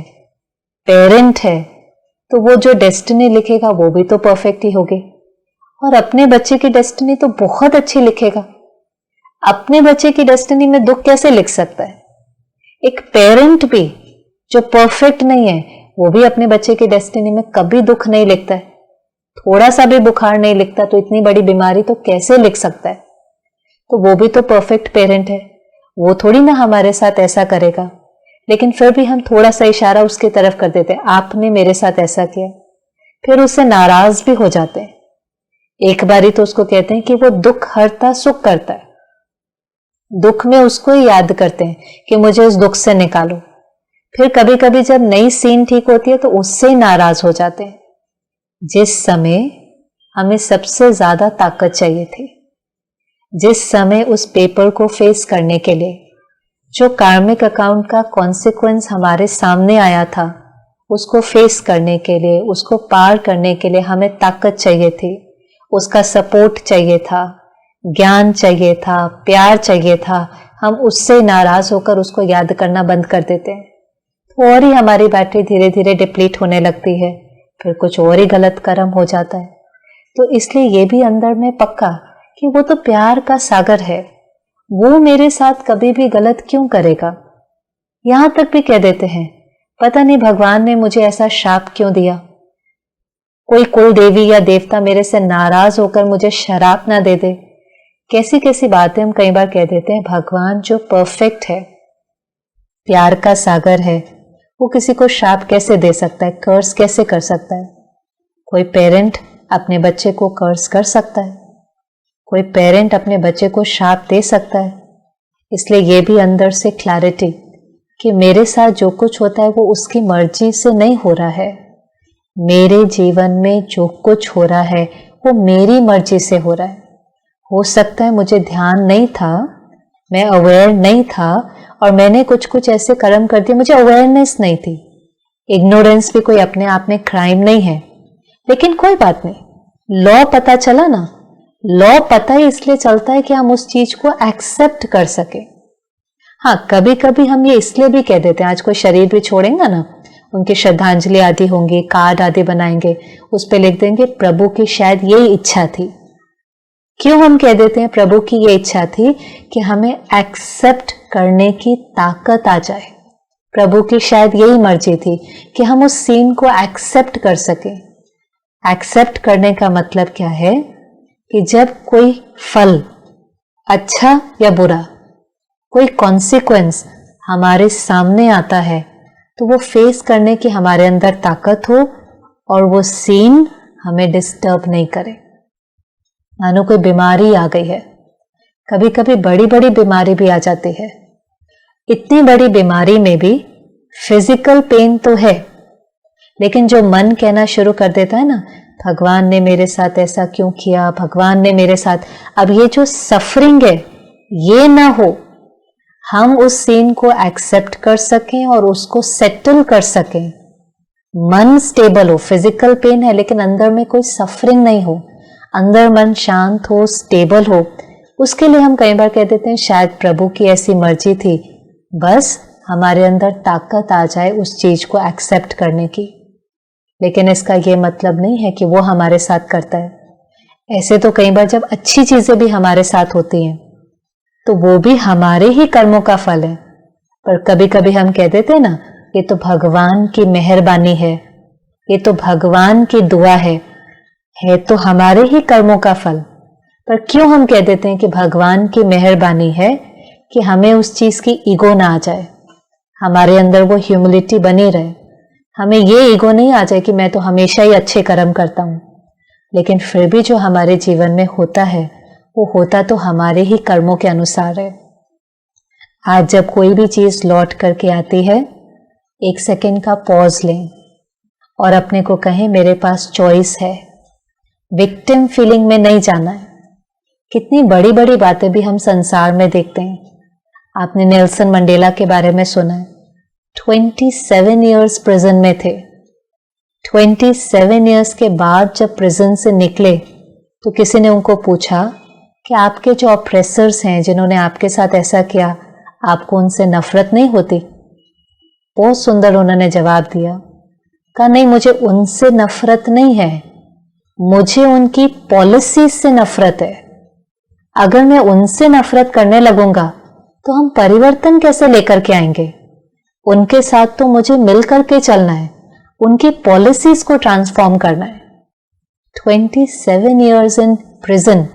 पेरेंट है, तो वो जो डेस्टिनी लिखेगा वो भी तो परफेक्ट ही होगी। और अपने बच्चे की डेस्टिनी तो बहुत अच्छी लिखेगा। अपने बच्चे की डेस्टिनी में दुख कैसे लिख सकता है? एक पेरेंट भी जो परफेक्ट नहीं है, वो भी अपने बच्चे की डेस्टिनी में कभी दुख नहीं लिखता है। थोड़ा सा भी बुखार नहीं लिखता तो इतनी बड़ी बीमारी तो कैसे लिख सकता है? तो वो भी तो परफेक्ट पेरेंट है। वो थोड़ी ना हमारे साथ ऐसा करेगा। लेकिन फिर भी हम थोड़ा सा इशारा उसकी तरफ कर देते हैं, आपने मेरे साथ ऐसा किया, फिर उससे नाराज भी हो जाते हैं। एक बारी तो उसको कहते हैं कि वो दुख हरता सुख करता है। दुख में उसको ही याद करते हैं कि मुझे उस दुख से निकालो। फिर कभी कभी जब नई सीन ठीक होती है तो उससे ही नाराज हो जाते हैं। जिस समय हमें सबसे ज्यादा ताकत चाहिए थी, जिस समय उस पेपर को फेस करने के लिए, जो कार्मिक अकाउंट का कॉन्सिक्वेंस हमारे सामने आया था, उसको फेस करने के लिए, उसको पार करने के लिए हमें ताकत चाहिए थी, उसका सपोर्ट चाहिए था, ज्ञान चाहिए था, प्यार चाहिए था, हम उससे नाराज होकर उसको याद करना बंद कर देते हैं तो और ही हमारी बैटरी धीरे धीरे डिप्लीट होने लगती है। फिर कुछ और ही गलत कर्म हो जाता है। तो इसलिए ये भी अंदर में पक्का कि वो तो प्यार का सागर है, वो मेरे साथ कभी भी गलत क्यों करेगा। यहां तक भी कह देते हैं, पता नहीं भगवान ने मुझे ऐसा शाप क्यों दिया, कोई कुल देवी या देवता मेरे से नाराज होकर मुझे शराप ना दे दे। कैसी कैसी बातें हम कई बार कह देते हैं। भगवान जो परफेक्ट है, प्यार का सागर है, वो किसी को शाप कैसे दे सकता है, कर्स कैसे कर सकता है? कोई पेरेंट अपने बच्चे को कर्स कर सकता है? कोई पेरेंट अपने बच्चे को शाप दे सकता है? इसलिए ये भी अंदर से क्लैरिटी कि मेरे साथ जो कुछ होता है वो उसकी मर्जी से नहीं हो रहा है। मेरे जीवन में जो कुछ हो रहा है वो मेरी मर्जी से हो रहा है। हो सकता है मुझे ध्यान नहीं था, मैं अवेयर नहीं था और मैंने कुछ कुछ ऐसे कर्म कर दिए, मुझे अवेयरनेस नहीं थी। इग्नोरेंस भी कोई अपने आप में क्राइम नहीं है, लेकिन कोई बात नहीं, लॉ पता चला ना। लॉ पता ही इसलिए चलता है कि हम उस चीज को एक्सेप्ट कर सके। हाँ, कभी कभी हम ये इसलिए भी कह देते हैं, आज कोई शरीर भी छोड़ेंगे ना, उनकी श्रद्धांजलि आदि होंगी, कार्ड आदि बनाएंगे, उस पर लिख देंगे प्रभु की शायद यही इच्छा थी। क्यों हम कह देते हैं प्रभु की ये इच्छा थी? कि हमें एक्सेप्ट करने की ताकत आ जाए। प्रभु की शायद यही मर्जी थी कि हम उस सीन को एक्सेप्ट कर सके। एक्सेप्ट करने का मतलब क्या है? कि जब कोई फल, अच्छा या बुरा, कोई कॉन्सिक्वेंस हमारे सामने आता है तो वो फेस करने की हमारे अंदर ताकत हो और वो सीन हमें डिस्टर्ब नहीं करे। मानो कोई बीमारी आ गई है, कभी कभी बड़ी बड़ी बीमारी भी आ जाती है। इतनी बड़ी बीमारी में भी फिजिकल पेन तो है, लेकिन जो मन कहना शुरू कर देता है ना, भगवान ने मेरे साथ ऐसा क्यों किया, भगवान ने मेरे साथ, अब ये जो सफरिंग है ये ना हो, हम उस सीन को एक्सेप्ट कर सकें और उसको सेटल कर सकें। मन स्टेबल हो, फिजिकल पेन है लेकिन अंदर में कोई सफरिंग नहीं हो, अंदर मन शांत हो, स्टेबल हो, उसके लिए हम कई बार कह देते हैं शायद प्रभु की ऐसी मर्जी थी, बस हमारे अंदर ताकत आ जाए उस चीज को एक्सेप्ट करने की। लेकिन इसका ये मतलब नहीं है कि वो हमारे साथ करता है। ऐसे तो कई बार जब अच्छी चीजें भी हमारे साथ होती हैं तो वो भी हमारे ही कर्मों का फल है, पर कभी कभी हम कह देते हैं ना, ये तो भगवान की मेहरबानी है, ये तो भगवान की दुआ है तो हमारे ही कर्मों का फल। पर क्यों हम कह देते हैं कि भगवान की मेहरबानी है? कि हमें उस चीज की ईगो ना आ जाए, हमारे अंदर वो ह्यूमिलिटी बनी रहे, हमें ये ईगो नहीं आ जाए कि मैं तो हमेशा ही अच्छे कर्म करता हूं। लेकिन फिर भी जो हमारे जीवन में होता है वो होता तो हमारे ही कर्मों के अनुसार है। आज जब कोई भी चीज लौट करके आती है, एक सेकेंड का पॉज लें और अपने को कहें मेरे पास चॉइस है। विक्टिम फीलिंग में नहीं जाना है। कितनी बड़ी बड़ी बातें भी हम संसार में देखते हैं। आपने नेल्सन मंडेला के बारे में सुना है, 27 इयर्स प्रिजन में थे। 27 इयर्स के बाद जब प्रिजन से निकले तो किसी ने उनको पूछा कि आपके जो ऑप्रेसर्स हैं, जिन्होंने आपके साथ ऐसा किया, आपको उनसे नफरत नहीं होती? बहुत सुंदर उन्होंने जवाब दिया। कहा नहीं, मुझे उनसे नफरत नहीं है, मुझे उनकी पॉलिसीज से नफरत है। अगर मैं उनसे नफरत करने लगूंगा तो हम परिवर्तन कैसे लेकर के आएंगे? उनके साथ तो मुझे मिल करके चलना है, उनकी पॉलिसीज को ट्रांसफॉर्म करना है। 27 इयर्स इन प्रिजन।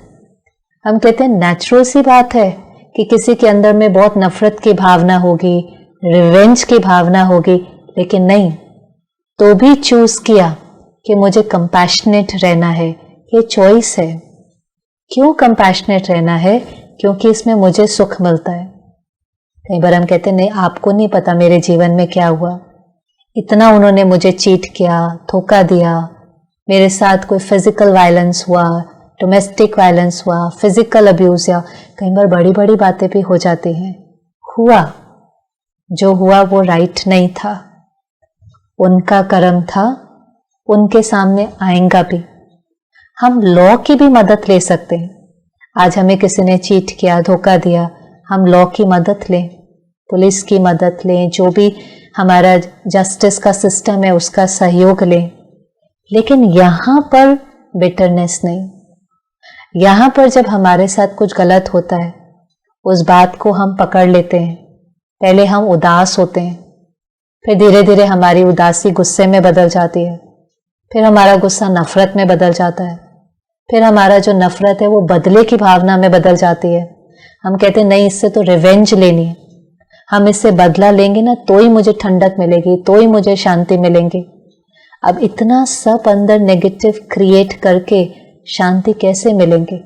हम कहते हैं नेचुरल सी बात है कि किसी के अंदर में बहुत नफरत की भावना होगी, रिवेंज की भावना होगी, लेकिन नहीं, तो भी चूज किया कि मुझे कंपैशनेट रहना है। ये चॉइस है। क्यों कंपैशनेट रहना है? क्योंकि इसमें मुझे सुख मिलता है। कई बार हम कहते नहीं, आपको नहीं पता मेरे जीवन में क्या हुआ, इतना उन्होंने मुझे चीट किया, धोखा दिया, मेरे साथ कोई फिजिकल वायलेंस हुआ, डोमेस्टिक वायलेंस हुआ, फिजिकल अब्यूज, या कई बार बड़ी बड़ी बातें भी हो जाती हैं। हुआ, जो हुआ वो राइट नहीं था, उनका कर्म था, उनके सामने आएगा भी। हम लॉ की भी मदद ले सकते हैं। आज हमें किसी ने चीट किया, धोखा दिया, हम लॉ की मदद लें, पुलिस की मदद लें, जो भी हमारा जस्टिस का सिस्टम है उसका सहयोग लें। लेकिन यहां पर बिटरनेस नहीं। यहां पर जब हमारे साथ कुछ गलत होता है, उस बात को हम पकड़ लेते हैं। पहले हम उदास होते हैं, फिर धीरे धीरे हमारी उदासी गुस्से में बदल जाती है, फिर हमारा गुस्सा नफरत में बदल जाता है, फिर हमारा जो नफरत है वो बदले की भावना में बदल जाती है। हम कहते हैं नहीं, इससे तो रिवेंज लेनी है, हम इससे बदला लेंगे ना तो ही मुझे ठंडक मिलेगी, तो ही मुझे शांति मिलेंगी। अब इतना सब अंदर नेगेटिव क्रिएट करके शांति कैसे मिलेंगे?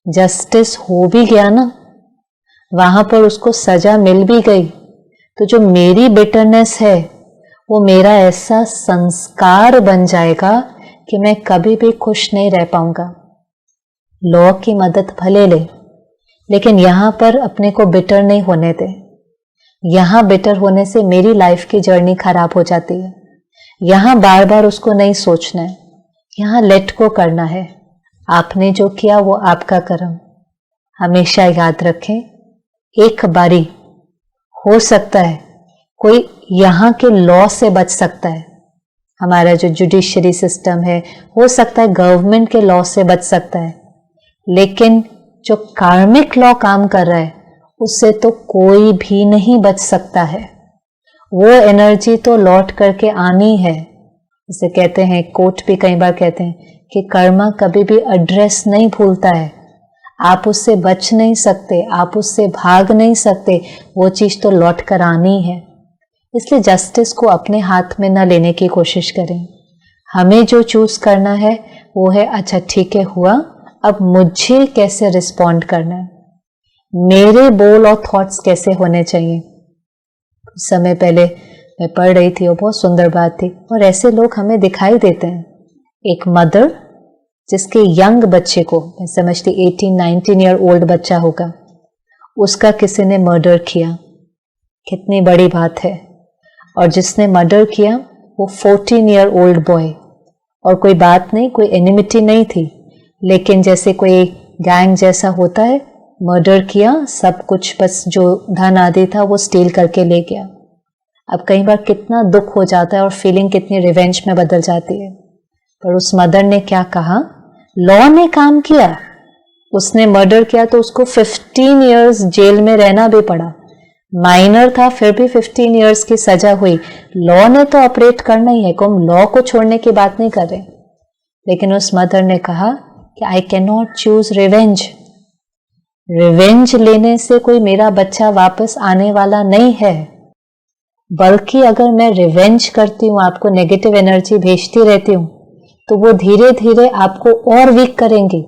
जस्टिस हो भी गया ना, वहां पर उसको सजा मिल भी गई, तो जो मेरी बिटरनेस है वो मेरा ऐसा संस्कार बन जाएगा कि मैं कभी भी खुश नहीं रह पाऊंगा। लॉ की मदद भले ले, लेकिन यहां पर अपने को बिटर नहीं होने दे। यहां बिटर होने से मेरी लाइफ की जर्नी खराब हो जाती है। यहां बार बार उसको नहीं सोचना है, यहां लेट को करना है। आपने जो किया वो आपका कर्म। हमेशा याद रखें, एक बारी हो सकता है कोई यहां के लॉ से बच सकता है, हमारा जो जुडिशरी सिस्टम है, हो सकता है गवर्नमेंट के लॉ से बच सकता है, लेकिन जो कार्मिक लॉ काम कर रहा है उससे तो कोई भी नहीं बच सकता है। वो एनर्जी तो लौट करके आनी है। इसे कहते हैं, कोट भी कई बार कहते हैं कि कर्मा कभी भी एड्रेस नहीं भूलता है। आप उससे बच नहीं सकते, आप उससे भाग नहीं सकते, वो चीज तो लौट कर आनी है। इसलिए जस्टिस को अपने हाथ में न लेने की कोशिश करें। हमें जो चूज करना है वो है, अच्छा ठीक है हुआ, अब मुझे कैसे रिस्पॉन्ड करना है, मेरे बोल और थॉट्स कैसे होने चाहिए। कुछ समय पहले मैं पढ़ रही थी और बहुत सुंदर बात थी, और ऐसे लोग हमें दिखाई देते हैं। एक मदर जिसके यंग बच्चे को, मैं समझती 18-19 ईयर ओल्ड बच्चा होगा, उसका किसी ने मर्डर किया। कितनी बड़ी बात है। और जिसने मर्डर किया वो 14 ईयर ओल्ड बॉय, और कोई बात नहीं, कोई एनिमिटी नहीं थी, लेकिन जैसे कोई गैंग जैसा होता है, मर्डर किया, सब कुछ, बस जो धन आदि था वो स्टील करके ले गया। अब कई बार कितना दुख हो जाता है और फीलिंग कितनी रिवेंज में बदल जाती है। पर उस मदर ने क्या कहा, लॉ ने काम किया, उसने मर्डर किया तो उसको 15 इयर्स जेल में रहना भी पड़ा। माइनर था फिर भी 15 इयर्स की सजा हुई। लॉ ने तो ऑपरेट करना ही है, को हम लॉ को छोड़ने की बात नहीं कर रहे। लेकिन उस मदर ने कहा कि I can not choose revenge. Revenge लेने से कोई मेरा बच्चा वापस आने वाला नहीं है, बल्कि अगर मैं रिवेंज करती हूँ, आपको नेगेटिव एनर्जी भेजती रहती हूँ, तो वो धीरे धीरे आपको और वीक करेंगे।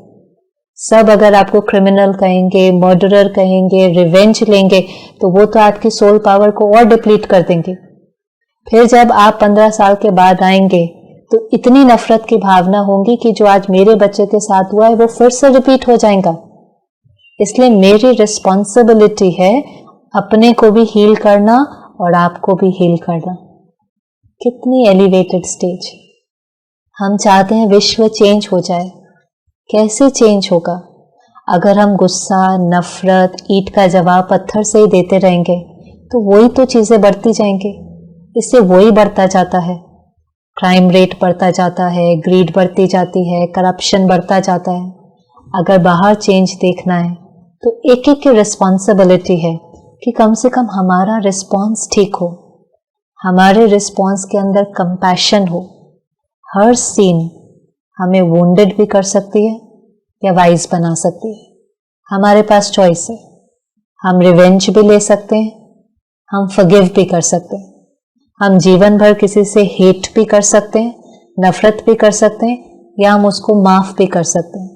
सब अगर आपको क्रिमिनल कहेंगे, मर्डरर कहेंगे, रिवेंज लेंगे, तो वो तो आपकी सोल पावर को और डिप्लीट कर देंगे। फिर जब आप 15 साल के बाद आएंगे तो इतनी नफरत की भावना होगी कि जो आज मेरे बच्चे के साथ हुआ है वो फिर से रिपीट हो जाएगा। इसलिए मेरी रिस्पॉन्सिबिलिटी है अपने को भी हील करना और आपको भी हील करना। कितनी एलिवेटेड स्टेज। हम चाहते हैं विश्व चेंज हो जाए। कैसे चेंज होगा? अगर हम गुस्सा, नफरत, ईंट का जवाब पत्थर से ही देते रहेंगे तो वही तो चीजें बढ़ती जाएंगी, इससे वही बढ़ता जाता है। क्राइम रेट बढ़ता जाता है, ग्रीड बढ़ती जाती है, करप्शन बढ़ता जाता है। अगर बाहर चेंज देखना है तो एक एक की रिस्पॉन्सिबिलिटी है कि कम से कम हमारा रिस्पॉन्स ठीक हो, हमारे रिस्पॉन्स के अंदर कंपैशन हो। हर सीन हमें वुंडेड भी कर सकती है या वाइज बना सकती है। हमारे पास चॉइस है। हम रिवेंज भी ले सकते हैं, हम फॉरगिव भी कर सकते हैं, हम जीवन भर किसी से हेट भी कर सकते हैं, नफरत भी कर सकते हैं, या हम उसको माफ भी कर सकते हैं।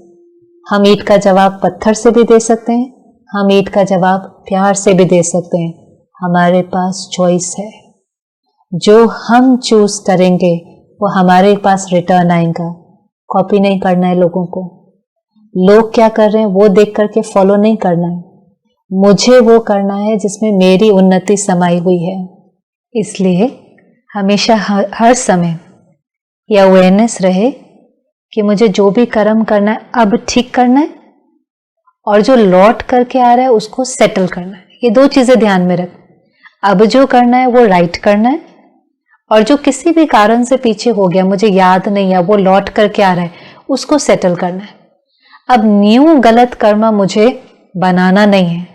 हम ईंट का जवाब पत्थर से भी दे सकते हैं, हम ईंट का जवाब प्यार से भी दे सकते हैं। हमारे पास चॉइस है। जो हम चूज करेंगे वो हमारे पास रिटर्न आएगा। कॉपी नहीं करना है लोगों को, लोग क्या कर रहे हैं वो देख करके फॉलो नहीं करना है। मुझे वो करना है जिसमें मेरी उन्नति समाई हुई है। इसलिए हमेशा हर समय यह अवेयरनेस रहे कि मुझे जो भी कर्म करना है अब ठीक करना है, और जो लौट करके आ रहा है उसको सेटल करना है। ये दो चीजें ध्यान में रख। अब जो करना है वो राइट करना है, और जो किसी भी कारण से पीछे हो गया, मुझे याद नहीं है, वो लौट करके आ रहा है, उसको सेटल करना है। अब न्यू गलत कर्म मुझे बनाना नहीं है,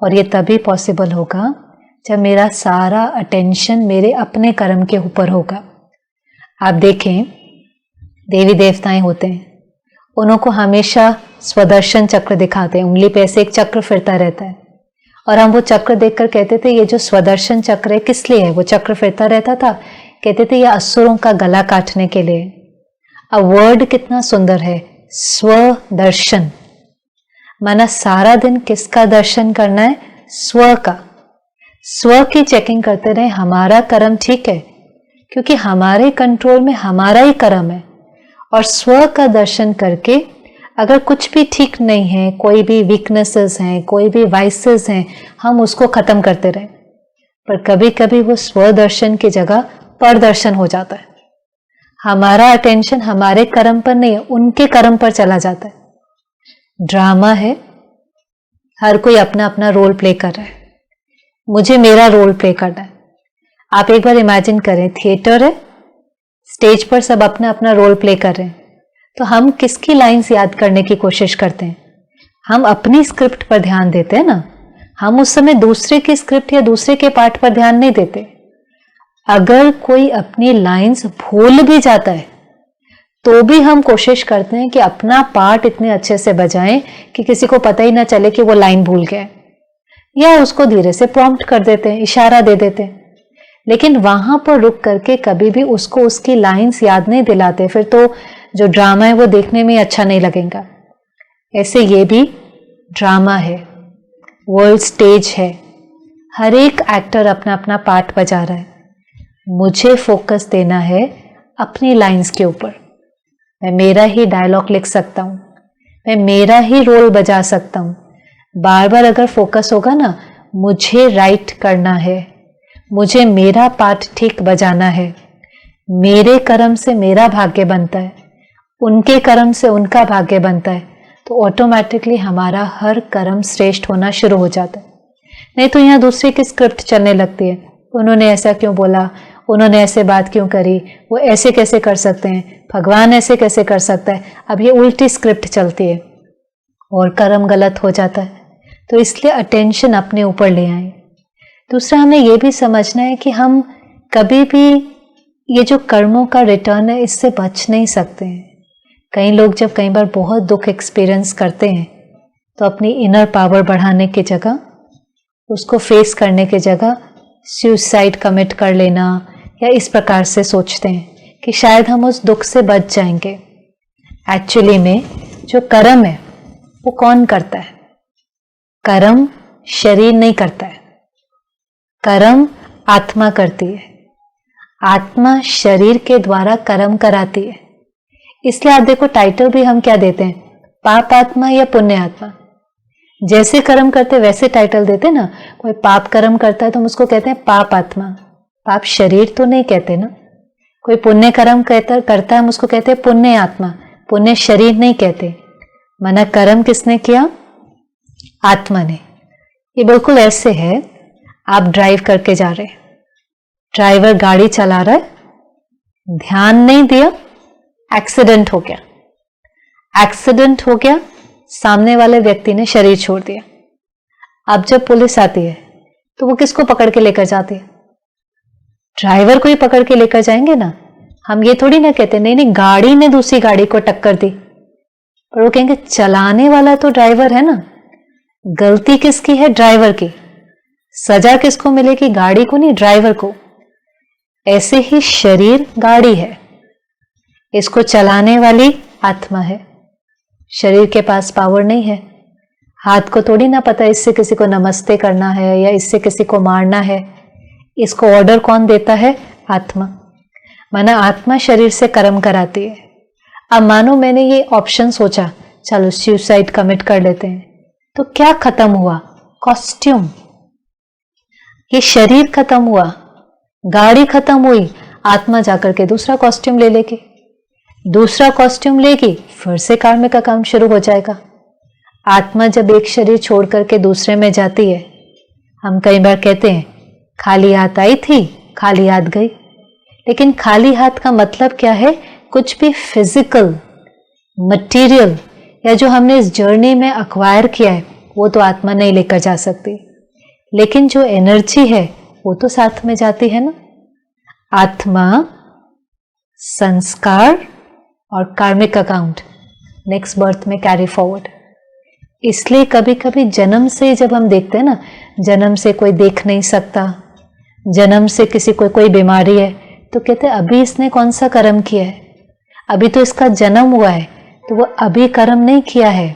और ये तभी पॉसिबल होगा जब मेरा सारा अटेंशन मेरे अपने कर्म के ऊपर होगा। आप देखें, देवी देवताएं होते हैं, उनको हमेशा स्वदर्शन चक्र दिखाते हैं, उंगली पे ऐसे एक चक्र फिरता रहता है, और हम वो चक्र देखकर कहते थे ये जो स्वदर्शन चक्र है किस लिए है? वो चक्र फिरता रहता था, कहते थे ये असुरों का गला काटने के लिए। अब वर्ड कितना सुंदर है, स्वदर्शन, माना सारा दिन किसका दर्शन करना है? स्व का। स्व की चेकिंग करते रहे, हमारा कर्म ठीक है, क्योंकि हमारे कंट्रोल में हमारा ही कर्म है। और स्व का दर्शन करके अगर कुछ भी ठीक नहीं है, कोई भी वीकनेसेस हैं, कोई भी वाइसेस हैं, हम उसको खत्म करते रहें। पर कभी कभी वो स्वदर्शन की जगह परदर्शन हो जाता है। हमारा अटेंशन हमारे कर्म पर नहीं है, उनके कर्म पर चला जाता है। ड्रामा है, हर कोई अपना अपना रोल प्ले कर रहा है। मुझे मेरा रोल प्ले करना है। आप एक बार इमेजिन करें, थिएटर है, स्टेज पर सब अपना अपना रोल प्ले कर रहे हैं, तो हम किसकी लाइंस याद करने की कोशिश करते हैं? हम अपनी स्क्रिप्ट पर ध्यान देते हैं ना। हम उस समय दूसरे की स्क्रिप्ट या दूसरे के पार्ट पर ध्यान नहीं देते। अगर कोई अपनी लाइंस भूल भी जाता है तो भी हम कोशिश करते हैं कि अपना पार्ट इतने अच्छे से बजाएं कि किसी को पता ही ना चले कि वो लाइन भूल गए, या उसको धीरे से प्रॉम्प्ट कर देते हैं, इशारा दे देते हैं। लेकिन वहां पर रुक करके कभी भी उसको उसकी लाइंस याद नहीं दिलाते, फिर तो जो ड्रामा है वो देखने में अच्छा नहीं लगेगा। ऐसे ये भी ड्रामा है, वर्ल्ड स्टेज है, हर एक एक्टर अपना अपना पार्ट बजा रहा है। मुझे फोकस देना है अपनी लाइंस के ऊपर। मैं मेरा ही डायलॉग लिख सकता हूँ, मैं मेरा ही रोल बजा सकता हूँ। बार बार अगर फोकस होगा ना, मुझे राइट करना है, मुझे मेरा पार्ट ठीक बजाना है, मेरे कर्म से मेरा भाग्य बनता है, उनके कर्म से उनका भाग्य बनता है, तो ऑटोमेटिकली हमारा हर कर्म श्रेष्ठ होना शुरू हो जाता है। नहीं तो यहाँ दूसरे की स्क्रिप्ट चलने लगती है। उन्होंने ऐसा क्यों बोला, उन्होंने ऐसे बात क्यों करी, वो ऐसे कैसे कर सकते हैं, भगवान ऐसे कैसे कर सकता है। अब ये उल्टी स्क्रिप्ट चलती है और कर्म गलत हो जाता है। तो इसलिए अटेंशन अपने ऊपर ले आए। दूसरा, हमें ये भी समझना है कि हम कभी भी ये जो कर्मों का रिटर्न है इससे बच नहीं सकते हैं। कई लोग जब कई बार बहुत दुख एक्सपीरियंस करते हैं तो अपनी इनर पावर बढ़ाने की जगह, उसको फेस करने की जगह सुसाइड कमिट कर लेना या इस प्रकार से सोचते हैं कि शायद हम उस दुख से बच जाएंगे। एक्चुअली में जो कर्म है वो कौन करता है? कर्म शरीर नहीं करता है, कर्म आत्मा करती है। आत्मा शरीर के द्वारा कर्म कराती है। इसलिए आप देखो, टाइटल भी हम क्या देते हैं, पाप आत्मा या पुण्य आत्मा। जैसे कर्म करते वैसे टाइटल देते ना। कोई पाप कर्म करता है तो हम उसको कहते हैं पाप आत्मा, पाप शरीर तो नहीं कहते ना। कोई पुण्य कर्म करता है हम उसको कहते हैं पुण्य आत्मा, पुण्य शरीर नहीं कहते। माना कर्म किसने किया? आत्मा ने। ये बिल्कुल ऐसे है, आप ड्राइव करके जा रहे हैं, ड्राइवर गाड़ी चला रहा है, ध्यान नहीं दिया, एक्सीडेंट हो गया। एक्सीडेंट हो गया, सामने वाले व्यक्ति ने शरीर छोड़ दिया। अब जब पुलिस आती है तो वो किसको पकड़ के लेकर जाती है? ड्राइवर को ही पकड़ के लेकर जाएंगे ना। हम ये थोड़ी ना कहते नहीं नहीं गाड़ी ने दूसरी गाड़ी को टक्कर दी, पर वो कहेंगे चलाने वाला तो ड्राइवर है ना। गलती किसकी है? ड्राइवर की। सजा किसको मिलेगी? गाड़ी को नहीं, ड्राइवर को। ऐसे ही शरीर गाड़ी है, इसको चलाने वाली आत्मा है। शरीर के पास पावर नहीं है। हाथ को थोड़ी ना पता इससे किसी को नमस्ते करना है या इससे किसी को मारना है। इसको ऑर्डर कौन देता है? आत्मा। माना आत्मा शरीर से कर्म कराती है। अब मानो मैंने ये ऑप्शन सोचा, चलो सुसाइड कमिट कर लेते हैं, तो क्या खत्म हुआ? कॉस्ट्यूम। ये शरीर खत्म हुआ, गाड़ी खत्म हुई, आत्मा जाकर के दूसरा कॉस्ट्यूम ले लेगी। दूसरा कॉस्ट्यूम लेगी, फिर से कार्मिक अकाउंट शुरू हो जाएगा। आत्मा जब एक शरीर छोड़ करके दूसरे में जाती है, हम कई बार कहते हैं खाली हाथ आई थी, खाली हाथ गई। लेकिन खाली हाथ का मतलब क्या है? कुछ भी फिजिकल, मटेरियल या जो हमने इस जर्नी में अक्वायर किया है वो तो आत्मा नहीं लेकर जा सकती, लेकिन जो एनर्जी है वो तो साथ में जाती है ना। आत्मा, संस्कार और कार्मिक अकाउंट नेक्स्ट बर्थ में कैरी फॉरवर्ड। इसलिए कभी कभी जन्म से जब हम देखते हैं ना, जन्म से कोई देख नहीं सकता, जन्म से किसी को कोई बीमारी है, तो कहते हैं अभी इसने कौन सा कर्म किया है, अभी तो इसका जन्म हुआ है, तो वो अभी कर्म नहीं किया है,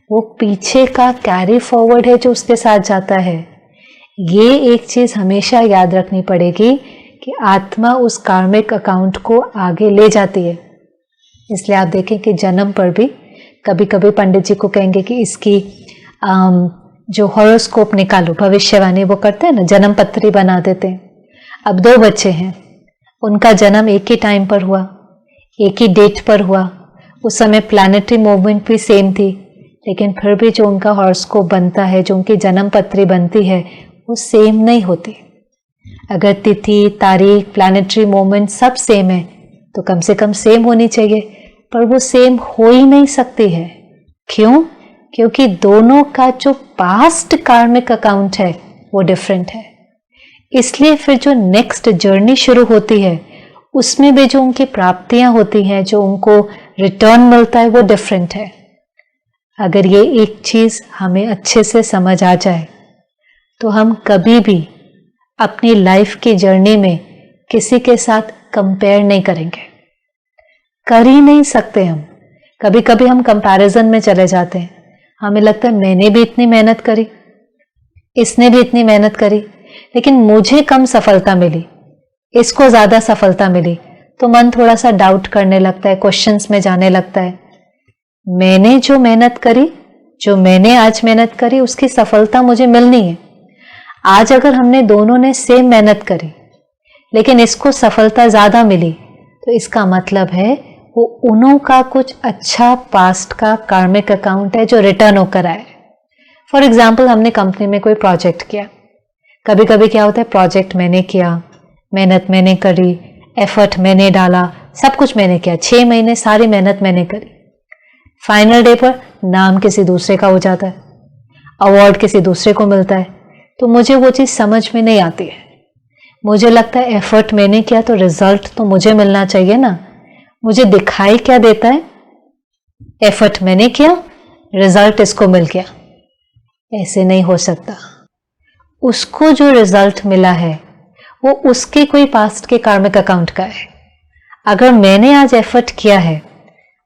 वो पीछे का कैरी फॉरवर्ड है जो उसके साथ जाता है। ये एक चीज हमेशा याद रखनी पड़ेगी कि आत्मा उस कार्मिक अकाउंट को आगे ले जाती है। इसलिए आप देखें कि जन्म पर भी कभी कभी पंडित जी को कहेंगे कि इसकी जो हॉरोस्कोप निकालो, भविष्यवाणी वो करते हैं ना, जन्म पत्री बना देते हैं। अब 2 बच्चे हैं, उनका जन्म एक ही टाइम पर हुआ, एक ही डेट पर हुआ, उस समय प्लैनेटरी मूवमेंट भी सेम थी, लेकिन फिर भी जो उनका हॉरोस्कोप बनता है, जो उनकी जन्म पत्री बनती है, वो सेम नहीं होती। अगर तिथि, तारीख, प्लैनेटरी मूवमेंट सब सेम है तो कम से कम सेम होनी चाहिए, पर वो सेम हो ही नहीं सकती है। क्यों? क्योंकि दोनों का जो पास्ट कार्मिक अकाउंट है वो डिफरेंट है। इसलिए फिर जो नेक्स्ट जर्नी शुरू होती है उसमें भी जो उनकी प्राप्तियां होती हैं, जो उनको रिटर्न मिलता है, वो डिफरेंट है। अगर ये एक चीज हमें अच्छे से समझ आ जाए तो हम कभी भी अपनी लाइफ की जर्नी में किसी के साथ कंपेयर नहीं करेंगे, कर ही नहीं सकते हम। कभी कभी हम कंपैरिजन में चले जाते हैं, हमें लगता है मैंने भी इतनी मेहनत करी, इसने भी इतनी मेहनत करी, लेकिन मुझे कम सफलता मिली, इसको ज्यादा सफलता मिली, तो मन थोड़ा सा डाउट करने लगता है, क्वेश्चंस में जाने लगता है। मैंने जो मेहनत करी, जो मैंने आज मेहनत करी, उसकी सफलता मुझे मिलनी है। आज अगर हमने दोनों ने सेम मेहनत करी लेकिन इसको सफलता ज्यादा मिली, तो इसका मतलब है वो उन्हों का कुछ अच्छा पास्ट का कार्मिक अकाउंट है जो रिटर्न होकर आए। फॉर एग्जाम्पल, हमने कंपनी में कोई प्रोजेक्ट किया, कभी कभी क्या होता है, प्रोजेक्ट मैंने किया, मेहनत मैंने करी, एफर्ट मैंने डाला, सब कुछ मैंने किया, 6 महीने सारी मेहनत मैंने करी। फाइनल डे पर नाम किसी दूसरे का हो जाता है, अवार्ड किसी दूसरे को मिलता है, तो मुझे वो चीज समझ में नहीं आती है। मुझे लगता है एफर्ट मैंने किया तो रिजल्ट तो मुझे मिलना चाहिए ना। मुझे दिखाई क्या देता है? एफर्ट मैंने किया, रिजल्ट इसको मिल गया। ऐसे नहीं हो सकता। उसको जो रिजल्ट मिला है वो उसके कोई पास्ट के कार्मिक अकाउंट का है। अगर मैंने आज एफर्ट किया है,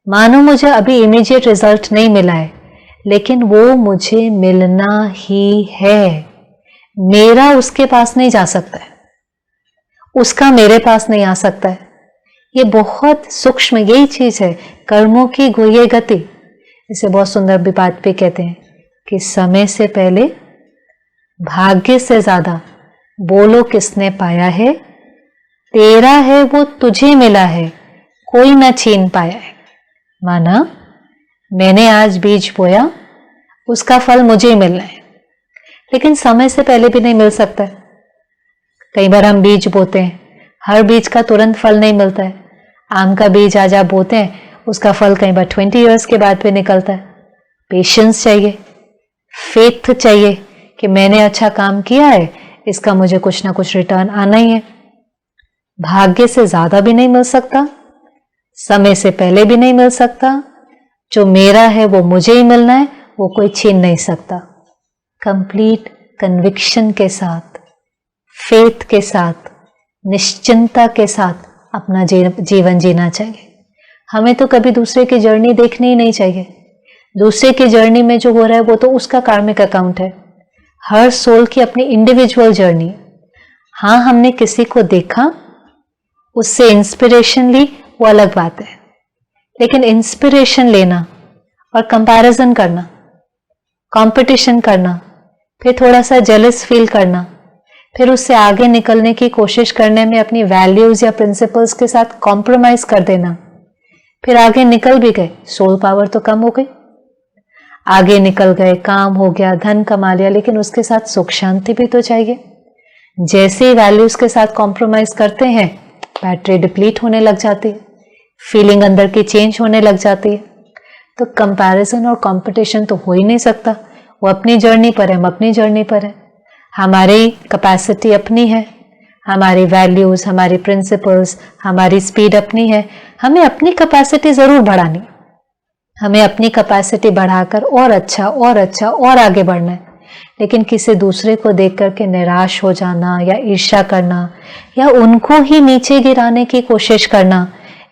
मानो मुझे अभी इमीडिएट रिजल्ट नहीं मिला है, लेकिन वो मुझे मिलना ही है। मेरा उसके पास नहीं जा सकता है, उसका मेरे पास नहीं आ सकता है। ये बहुत सूक्ष्म यही चीज है, कर्मों की गुह्य गति। इसे बहुत सुंदर भी बात भी कहते हैं कि समय से पहले भाग्य से ज्यादा बोलो किसने पाया है, तेरा है वो तुझे मिला है, कोई ना छीन पाया है। माना मैंने आज बीज बोया, उसका फल मुझे ही मिलना है, लेकिन समय से पहले भी नहीं मिल सकता है। कई बार हम बीज बोते हैं, हर बीज का तुरंत फल नहीं मिलता है। आम का बीज आज आप बोते हैं, उसका फल कई बार 20 इयर्स के बाद भी निकलता है। पेशेंस चाहिए, फेथ चाहिए कि मैंने अच्छा काम किया है, इसका मुझे कुछ ना कुछ रिटर्न आना ही है। भाग्य से ज्यादा भी नहीं मिल सकता, समय से पहले भी नहीं मिल सकता। जो मेरा है वो मुझे ही मिलना है, वो कोई छीन नहीं सकता। कंप्लीट कन्विक्शन के साथ, फेथ के साथ, निश्चिंता के साथ अपना जीवन जीना चाहिए। हमें तो कभी दूसरे की जर्नी देखनी ही नहीं चाहिए। दूसरे की जर्नी में जो हो रहा है वो तो उसका कार्मिक अकाउंट है। हर सोल की अपनी इंडिविजुअल जर्नी है। हाँ, हमने किसी को देखा, उससे इंस्पिरेशन ली, वो अलग बात है। लेकिन इंस्पिरेशन लेना और कंपैरिजन करना, कंपटीशन करना, फिर थोड़ा सा जेलस फील करना, फिर उससे आगे निकलने की कोशिश करने में अपनी वैल्यूज या प्रिंसिपल्स के साथ कॉम्प्रोमाइज कर देना, फिर आगे निकल भी गए, सोल पावर तो कम हो गई। आगे निकल गए, काम हो गया, धन कमा लिया, लेकिन उसके साथ सुख शांति भी तो चाहिए। जैसे ही वैल्यूज के साथ कॉम्प्रोमाइज करते हैं, बैटरी डिप्लीट होने लग जाती है, फीलिंग अंदर की चेंज होने लग जाती है। तो कंपैरिजन और कंपटीशन तो हो ही नहीं सकता। वो अपनी जर्नी पर है, हम अपनी जर्नी पर है। हमारी कैपेसिटी अपनी है, हमारी वैल्यूज, हमारी प्रिंसिपल्स, हमारी स्पीड अपनी है। हमें अपनी कैपेसिटी जरूर बढ़ानी, हमें अपनी कैपेसिटी बढ़ाकर और अच्छा और आगे बढ़ना है। लेकिन किसी दूसरे को देख करके निराश हो जाना या ईर्ष्या करना या उनको ही नीचे गिराने की कोशिश करना,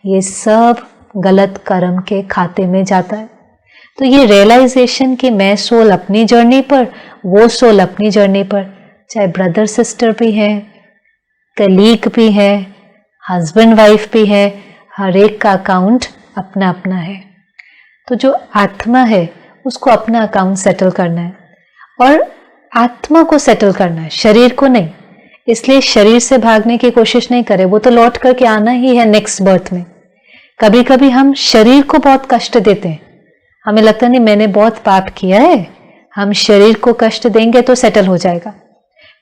ये सब गलत कर्म के खाते में जाता है। तो ये रियलाइजेशन कि मैं सोल अपनी जर्नी पर, वो सोल अपनी जर्नी पर, चाहे ब्रदर सिस्टर भी है, कलीग भी है, हस्बैंड वाइफ भी है, हर एक का अकाउंट अपना अपना है। तो जो आत्मा है उसको अपना अकाउंट सेटल करना है और आत्मा को सेटल करना है, शरीर को नहीं। इसलिए शरीर से भागने की कोशिश नहीं करें, वो तो लौट करके आना ही है नेक्स्ट बर्थ में। कभी कभी हम शरीर को बहुत कष्ट देते हैं, हमें लगता नहीं मैंने बहुत पाप किया है, हम शरीर को कष्ट देंगे तो सेटल हो जाएगा।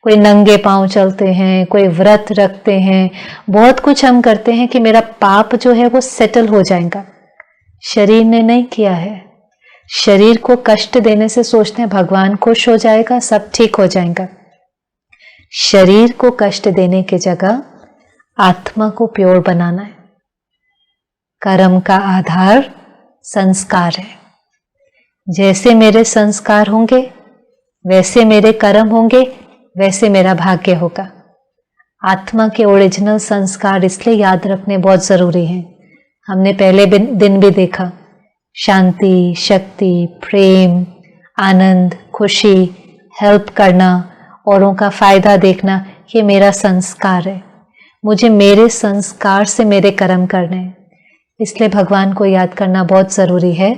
कोई नंगे पांव चलते हैं, कोई व्रत रखते हैं, बहुत कुछ हम करते हैं कि मेरा पाप जो है वो सेटल हो जाएगा। शरीर ने नहीं किया है। शरीर को कष्ट देने से सोचते हैं भगवान खुश हो जाएगा, सब ठीक हो जाएगा। शरीर को कष्ट देने की जगह आत्मा को प्योर बनाना है। कर्म का आधार संस्कार है। जैसे मेरे संस्कार होंगे वैसे मेरे कर्म होंगे, वैसे मेरा भाग्य होगा। आत्मा के ओरिजिनल संस्कार इसलिए याद रखने बहुत जरूरी हैं। हमने पहले दिन भी देखा, शांति, शक्ति, प्रेम, आनंद, खुशी, हेल्प करना, औरों का फायदा देखना, ये मेरा संस्कार है। मुझे मेरे संस्कार से मेरे कर्म करने हैं। इसलिए भगवान को याद करना बहुत जरूरी है,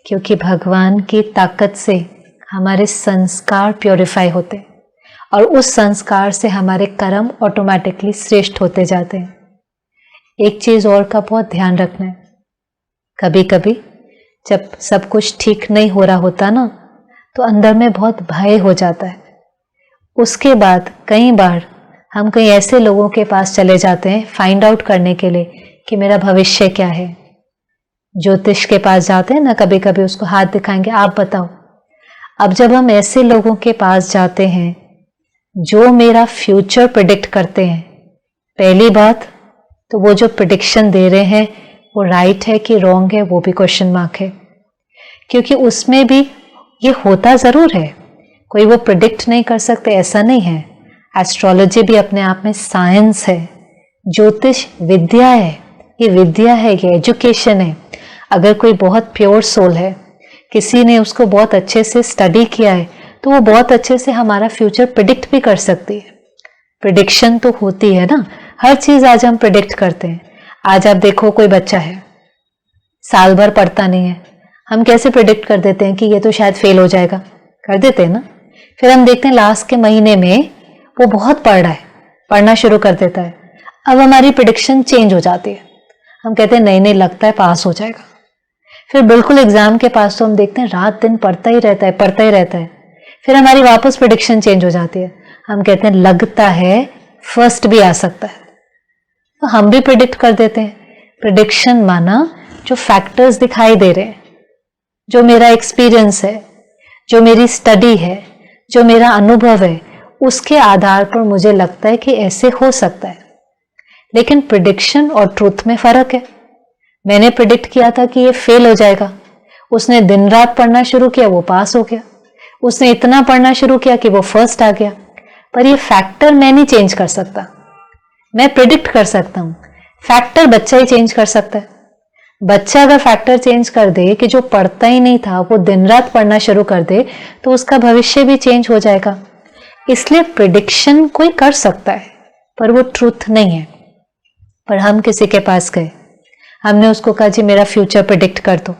क्योंकि भगवान की ताकत से हमारे संस्कार प्योरीफाई होते हैं और उस संस्कार से हमारे कर्म ऑटोमेटिकली श्रेष्ठ होते जाते हैं। एक चीज और का बहुत ध्यान रखना है, कभी कभी जब सब कुछ ठीक नहीं हो रहा होता ना, तो अंदर में बहुत भय हो जाता है। उसके बाद कई बार हम कई ऐसे लोगों के पास चले जाते हैं फाइंड आउट करने के लिए कि मेरा भविष्य क्या है। ज्योतिष के पास जाते हैं ना, कभी कभी उसको हाथ दिखाएंगे, आप बताओ। अब जब हम ऐसे लोगों के पास जाते हैं जो मेरा फ्यूचर प्रिडिक्ट करते हैं, पहली बात तो वो जो प्रिडिक्शन दे रहे हैं वो राइट है कि रॉन्ग है, वो भी क्वेश्चन मार्क है। क्योंकि उसमें भी ये होता जरूर है, कोई वो प्रिडिक्ट नहीं कर सकते ऐसा नहीं है। एस्ट्रोलॉजी भी अपने आप में साइंस है, ज्योतिष विद्या है, ये विद्या है, ये एजुकेशन है। अगर कोई बहुत प्योर सोल है, किसी ने उसको बहुत अच्छे से स्टडी किया है, तो वो बहुत अच्छे से हमारा फ्यूचर प्रिडिक्ट भी कर सकती है। प्रिडिक्शन तो होती है ना, हर चीज आज हम प्रिडिक्ट करते हैं। आज आप देखो कोई बच्चा है, साल भर पढ़ता नहीं है, हम कैसे प्रिडिक्ट कर देते हैं कि ये तो शायद फेल हो जाएगा, कर देते हैं ना। फिर हम देखते हैं लास्ट के महीने में वो बहुत पढ़ रहा है, पढ़ना शुरू कर देता है। अब हमारी प्रिडिक्शन चेंज हो जाती है, हम कहते हैं नहीं नहीं लगता है पास हो जाएगा। फिर बिल्कुल एग्जाम के पास तो हम देखते हैं रात दिन पढ़ता ही रहता है, पढ़ता ही रहता है। फिर हमारी वापस प्रेडिक्शन चेंज हो जाती है। हम कहते हैं लगता है फर्स्ट भी आ सकता है, तो हम भी प्रिडिक्ट कर देते हैं। प्रिडिक्शन माना जो फैक्टर्स दिखाई दे रहे हैं, जो मेरा एक्सपीरियंस है, जो मेरी स्टडी है, जो मेरा अनुभव है, उसके आधार पर मुझे लगता है कि ऐसे हो सकता है। लेकिन प्रिडिक्शन और ट्रूथ में फर्क है। मैंने प्रिडिक्ट किया था कि ये फेल हो जाएगा, उसने दिन रात पढ़ना शुरू किया, वो पास हो गया। उसने इतना पढ़ना शुरू किया कि वो फर्स्ट आ गया। पर ये फैक्टर मैं नहीं चेंज कर सकता। मैं प्रिडिक्ट कर सकता हूं, फैक्टर बच्चा ही चेंज कर सकता है। बच्चा अगर फैक्टर चेंज कर दे कि जो पढ़ता ही नहीं था वो दिन रात पढ़ना शुरू कर दे, तो उसका भविष्य भी चेंज हो जाएगा। इसलिए प्रिडिक्शन कोई कर सकता है, पर वो ट्रूथ नहीं है। पर हम किसी के पास गए, हमने उसको कहा जी मेरा फ्यूचर प्रिडिक्ट कर दो।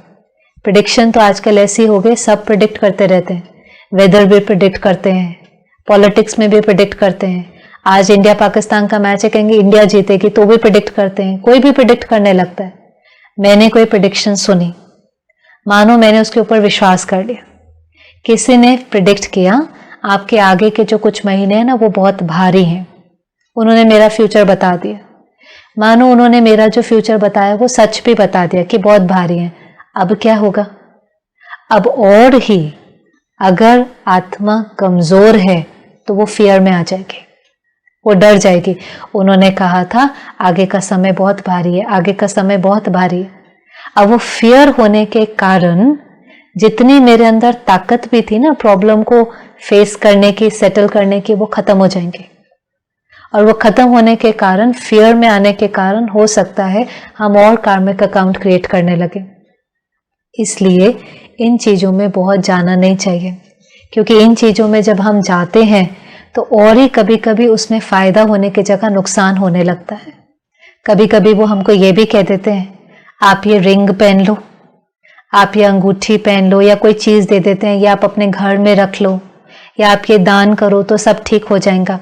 प्रिडिक्शन तो आजकल ऐसी हो गई, सब प्रिडिक्ट करते रहते हैं। वेदर भी प्रिडिक्ट करते हैं, पॉलिटिक्स में भी प्रिडिक्ट करते हैं। आज इंडिया पाकिस्तान का मैच है, कहेंगे इंडिया जीतेगी, तो भी प्रिडिक्ट करते हैं। कोई भी प्रिडिक्ट करने लगता है। मैंने कोई प्रिडिक्शन सुनी, मानो मैंने उसके ऊपर विश्वास कर लिया। किसी ने प्रिडिक्ट किया आपके आगे के जो कुछ महीने हैं ना वो बहुत भारी हैं, उन्होंने मेरा फ्यूचर बता दिया। मानो उन्होंने मेरा जो फ्यूचर बताया वो सच भी बता दिया कि बहुत भारी है। अब क्या होगा? अब और ही अगर आत्मा कमजोर है तो वो फियर में आ जाएगी, वो डर जाएगी। उन्होंने कहा था आगे का समय बहुत भारी है, आगे का समय बहुत भारी है। अब वो फियर होने के कारण जितनी मेरे अंदर ताकत भी थी ना प्रॉब्लम को फेस करने की, सेटल करने की, वो खत्म हो जाएंगे। और वो खत्म होने के कारण, फियर में आने के कारण हो सकता है हम और कार्मिक अकाउंट क्रिएट करने लगे। इसलिए इन चीजों में बहुत जाना नहीं चाहिए, क्योंकि इन चीजों में जब हम जाते हैं तो और ही कभी कभी उसमें फायदा होने की जगह नुकसान होने लगता है। कभी कभी वो हमको ये भी कह देते हैं आप ये रिंग पहन लो, आप ये अंगूठी पहन लो, या कोई चीज दे देते हैं, या आप अपने घर में रख लो, या आप ये दान करो तो सब ठीक हो जाएगा।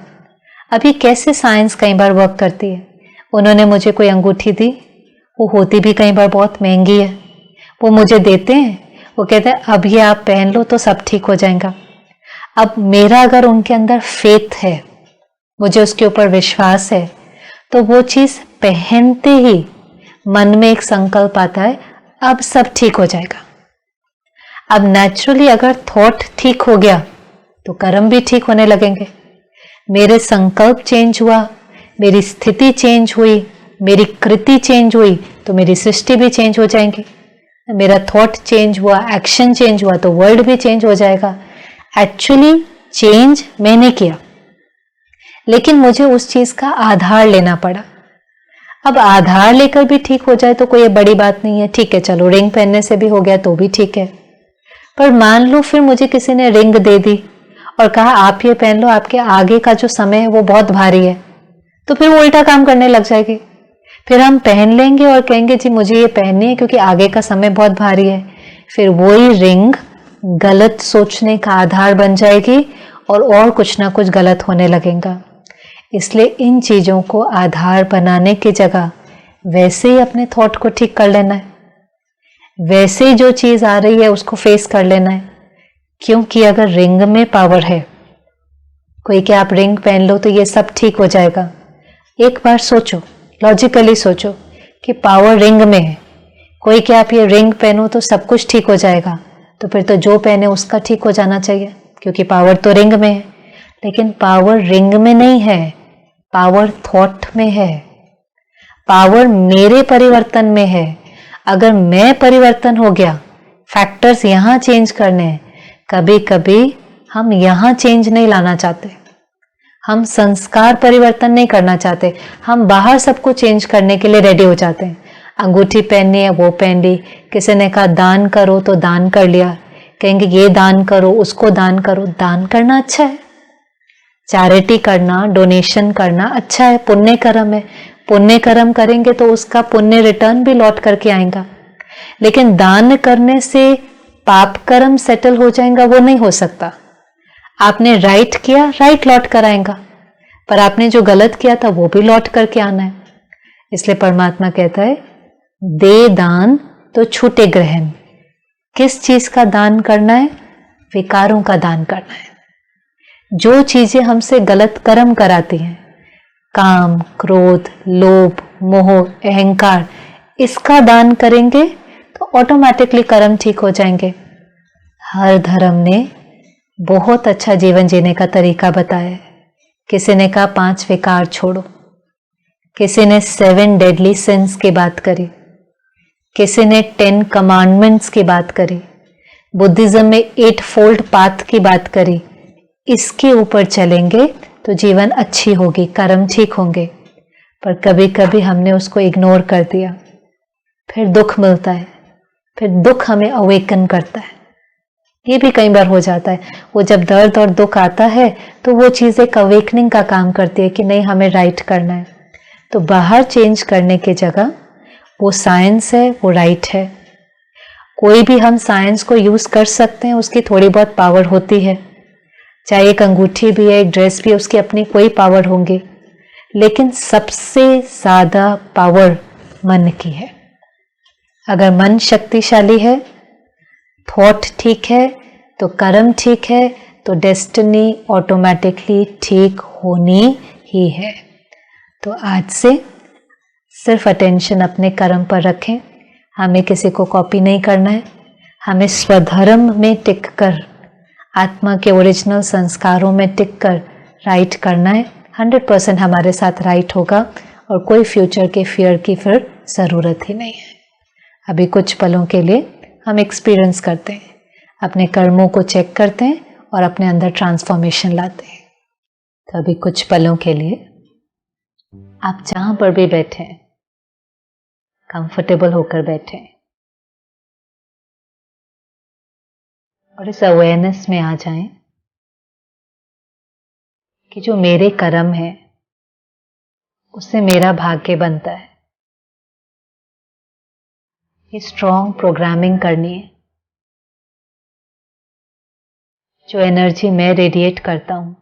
अभी कैसे साइंस कई बार वर्क करती है। उन्होंने मुझे कोई अंगूठी दी, वो होती भी कई बार बहुत महंगी है, वो मुझे देते हैं, वो कहते हैं अब ये आप पहन लो तो सब ठीक हो जाएगा। अब मेरा अगर उनके अंदर फेथ है, मुझे उसके ऊपर विश्वास है, तो वो चीज पहनते ही मन में एक संकल्प आता है अब सब ठीक हो जाएगा। अब नेचुरली अगर थॉट ठीक हो गया तो कर्म भी ठीक होने लगेंगे। मेरे संकल्प चेंज हुआ, मेरी स्थिति चेंज हुई, मेरी कृति चेंज हुई, तो मेरी सृष्टि भी चेंज हो जाएंगी। मेरा थॉट चेंज हुआ, एक्शन चेंज हुआ, तो वर्ल्ड भी चेंज हो जाएगा। एक्चुअली चेंज मैंने किया, लेकिन मुझे उस चीज का आधार लेना पड़ा। अब आधार लेकर भी ठीक हो जाए तो कोई बड़ी बात नहीं है, ठीक है चलो रिंग पहनने से भी हो गया तो भी ठीक है। पर मान लो फिर मुझे किसी ने रिंग दे दी और कहा आप ये पहन लो, आपके आगे का जो समय है वो बहुत भारी है, तो फिर वो उल्टा काम करने लग जाएगी। फिर हम पहन लेंगे और कहेंगे जी मुझे ये पहननी है क्योंकि आगे का समय बहुत भारी है। फिर वही रिंग गलत सोचने का आधार बन जाएगी और कुछ ना कुछ गलत होने लगेगा। इसलिए इन चीजों को आधार बनाने की जगह वैसे ही अपने थॉट को ठीक कर लेना है, वैसे ही जो चीज आ रही है उसको फेस कर लेना है। क्योंकि अगर रिंग में पावर है, कोई क्या आप रिंग पहन लो तो ये सब ठीक हो जाएगा। एक बार सोचो, लॉजिकली सोचो कि पावर रिंग में है, कोई क्या आप ये रिंग पहनो तो सब कुछ ठीक हो जाएगा, तो फिर तो जो पहने उसका ठीक हो जाना चाहिए, क्योंकि पावर तो रिंग में है। लेकिन पावर रिंग में नहीं है, पावर थॉट में है, पावर मेरे परिवर्तन में है। अगर मैं परिवर्तन हो गया, फैक्टर्स यहां चेंज करने हैं। कभी कभी हम यहां चेंज नहीं लाना चाहते, हम संस्कार परिवर्तन नहीं करना चाहते, हम बाहर सबको चेंज करने के लिए रेडी हो जाते हैं। अंगूठी पहननी है वो पहन ली, किसी ने कहा दान करो तो दान कर लिया, कहेंगे ये दान करो उसको दान करो। दान करना अच्छा है, चैरिटी करना, डोनेशन करना अच्छा है, पुण्य कर्म है। पुण्य कर्म करेंगे तो उसका पुण्य रिटर्न भी लौट करके आएगा। लेकिन दान करने से पाप कर्म सेटल हो जाएगा, वो नहीं हो सकता। आपने राइट किया, राइट लौट कर आएगा, पर आपने जो गलत किया था वो भी लौट करके आना है। इसलिए परमात्मा कहता है दे दान तो छूटे ग्रहण। किस चीज का दान करना है? विकारों का दान करना है। जो चीजें हमसे गलत कर्म कराती हैं, काम, क्रोध, लोभ, मोह, अहंकार, इसका दान करेंगे तो ऑटोमेटिकली कर्म ठीक हो जाएंगे। हर धर्म ने बहुत अच्छा जीवन जीने का तरीका बताया है। किसी ने कहा 5 विकार छोड़ो, किसी ने 7 डेडली सिंस की बात करी, किसी ने 10 कमांडमेंट्स की बात करी, बुद्धिज्म में 8 फोल्ड पाथ की बात करी। इसके ऊपर चलेंगे तो जीवन अच्छी होगी, कर्म ठीक होंगे। पर कभी कभी हमने उसको इग्नोर कर दिया, फिर दुख मिलता है, फिर दुख हमें अवेकन करता है। ये भी कई बार हो जाता है। वो जब दर्द और दुख आता है तो वो चीज़ एक अवेकनिंग का काम करती है कि नहीं, हमें राइट करना है। तो बाहर चेंज करने की जगह वो साइंस है, वो राइट है। कोई भी हम साइंस को यूज कर सकते हैं, उसकी थोड़ी बहुत पावर होती है। चाहे एक अंगूठी भी है, एक ड्रेस भी है, उसकी अपनी कोई पावर होंगी, लेकिन सबसे ज्यादा पावर मन की है। अगर मन शक्तिशाली है, थॉट ठीक है, तो कर्म ठीक है, तो डेस्टिनी ऑटोमेटिकली ठीक होनी ही है। तो आज से सिर्फ अटेंशन अपने कर्म पर रखें। हमें किसी को कॉपी नहीं करना है। हमें स्वधर्म में टिक कर, आत्मा के ओरिजिनल संस्कारों में टिक कर राइट करना है। 100% हमारे साथ राइट होगा और कोई फ्यूचर के फियर की फिर ज़रूरत ही नहीं है। अभी कुछ पलों के लिए हम एक्सपीरियंस करते हैं, अपने कर्मों को चेक करते हैं और अपने अंदर ट्रांसफॉर्मेशन लाते हैं। तो अभी कुछ पलों के लिए आप जहां पर भी बैठे, कंफर्टेबल होकर बैठे और इस अवेयरनेस में आ जाएं कि जो मेरे कर्म है उससे मेरा भाग्य बनता है। ये स्ट्रॉन्ग प्रोग्रामिंग करनी है। जो एनर्जी मैं रेडिएट करता हूं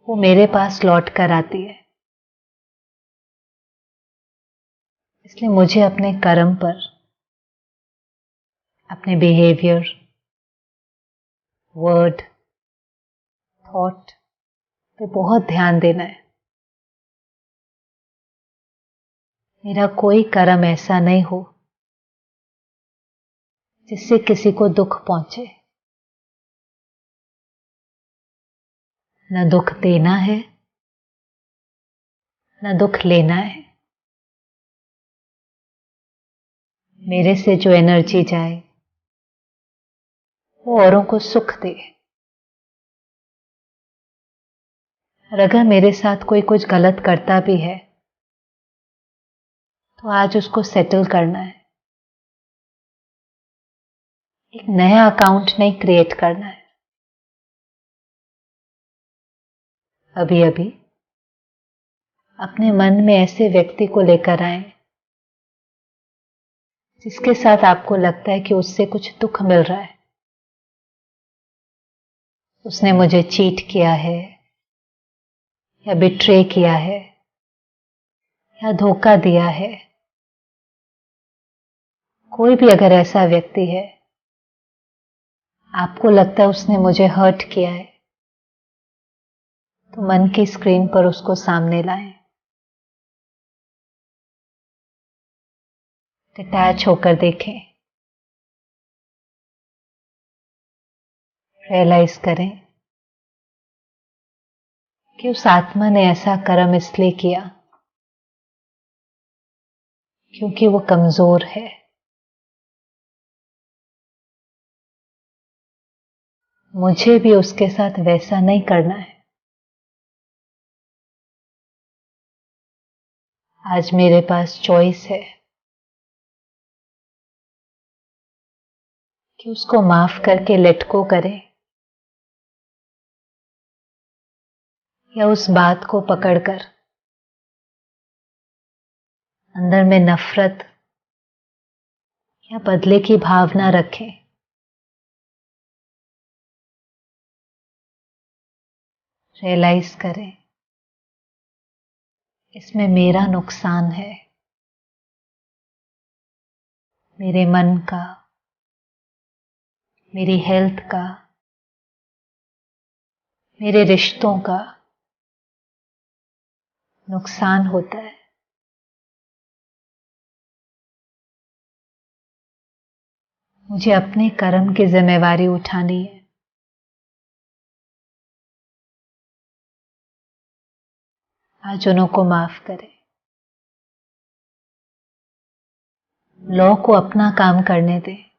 वो मेरे पास लौट कर आती है। इसलिए मुझे अपने कर्म पर, अपने बिहेवियर, वर्ड, थॉट पे बहुत ध्यान देना है। मेरा कोई कर्म ऐसा नहीं हो जिससे किसी को दुख पहुंचे। न दुख देना है, न दुख लेना है। मेरे से जो एनर्जी जाए वो औरों को सुख दे। और अगर मेरे साथ कोई कुछ गलत करता भी है तो आज उसको सेटल करना है। एक नया अकाउंट नहीं क्रिएट करना है। अभी अभी अपने मन में ऐसे व्यक्ति को लेकर आए जिसके साथ आपको लगता है कि उससे कुछ दुख मिल रहा है। उसने मुझे चीट किया है या बिट्रे किया है या धोखा दिया है। कोई भी अगर ऐसा व्यक्ति है, आपको लगता है उसने मुझे हर्ट किया है, तो मन की स्क्रीन पर उसको सामने लाएं। डिटैच होकर देखें, रियलाइज करें कि उस आत्मा ने ऐसा कर्म इसलिए किया क्योंकि वो कमजोर है। मुझे भी उसके साथ वैसा नहीं करना है। आज मेरे पास चॉइस है कि उसको माफ करके लेट गो करें या उस बात को पकड़कर अंदर में नफरत या बदले की भावना रखें। रियलाइज करें इसमें मेरा नुकसान है। मेरे मन का, मेरी हेल्थ का, मेरे रिश्तों का नुकसान होता है। मुझे अपने कर्म की जिम्मेवारी उठानी है। आज उन्हों को माफ करें। लॉ को अपना काम करने दें।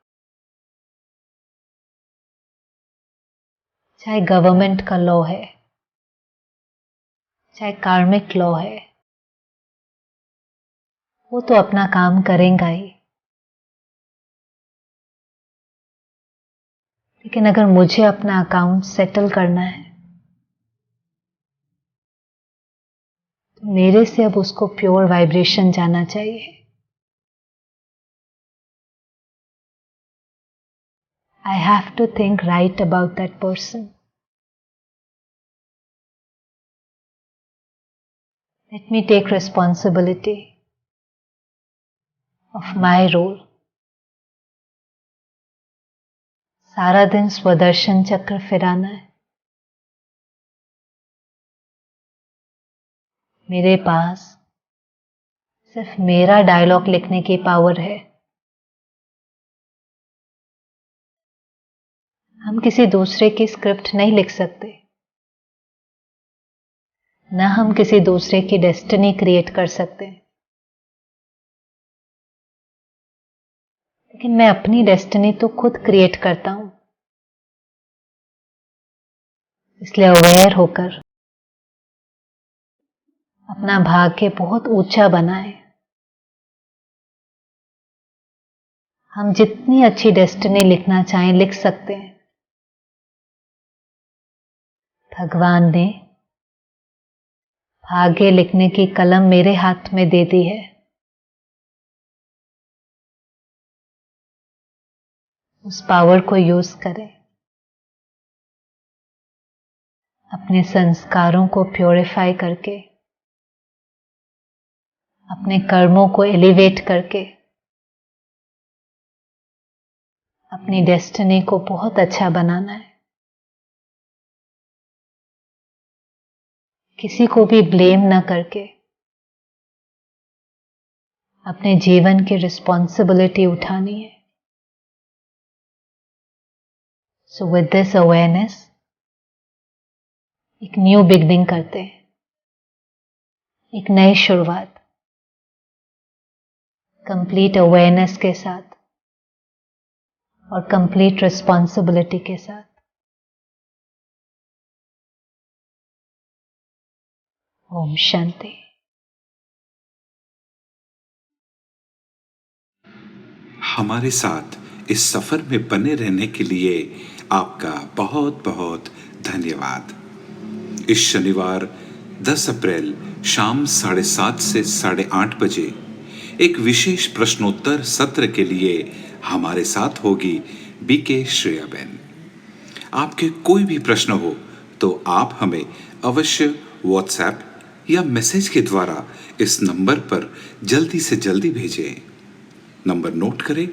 चाहे गवर्नमेंट का लॉ है, चाहे कार्मिक लॉ है, वो तो अपना काम करेगा ही। लेकिन अगर मुझे अपना अकाउंट सेटल करना है तो मेरे से अब उसको प्योर वाइब्रेशन जाना चाहिए। I have to think right about that person. Let me take responsibility of my role. सारा दिन स्वदर्शन चक्र फिराना है। मेरे पास सिर्फ मेरा डायलॉग लिखने की पावर है। हम किसी दूसरे की स्क्रिप्ट नहीं लिख सकते, न हम किसी दूसरे की डेस्टिनी क्रिएट कर सकते। लेकिन मैं अपनी डेस्टिनी तो खुद क्रिएट करता हूं। इसलिए अवेयर होकर अपना भाग्य बहुत ऊंचा बनाएं। हम जितनी अच्छी डेस्टिनी लिखना चाहें लिख सकते हैं। भगवान ने भाग्य लिखने की कलम मेरे हाथ में दे दी है। उस पावर को यूज करें। अपने संस्कारों को प्योरीफाई करके, अपने कर्मों को एलिवेट करके अपनी डेस्टिनी को बहुत अच्छा बनाना है। किसी को भी ब्लेम ना करके अपने जीवन की रिस्पॉन्सिबिलिटी उठानी है। सो विद दिस अवेयरनेस एक न्यू बिगनिंग करते हैं, एक नई शुरुआत कंप्लीट अवेयरनेस के साथ और कंप्लीट रिस्पॉन्सिबिलिटी के साथ। ओम शांति।
हमारे साथ इस सफर में बने रहने के लिए आपका बहुत बहुत धन्यवाद। इस शनिवार 10 अप्रैल शाम 7:30 से 8:30 बजे एक विशेष प्रश्नोत्तर सत्र के लिए हमारे साथ होगी बीके श्रेयाबेन। आपके कोई भी प्रश्न हो तो आप हमें अवश्य व्हाट्सएप या मैसेज के द्वारा इस नंबर पर जल्दी से जल्दी भेजें। नंबर नोट करें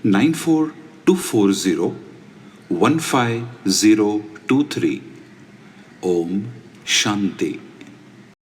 9424015023। ओम शांति।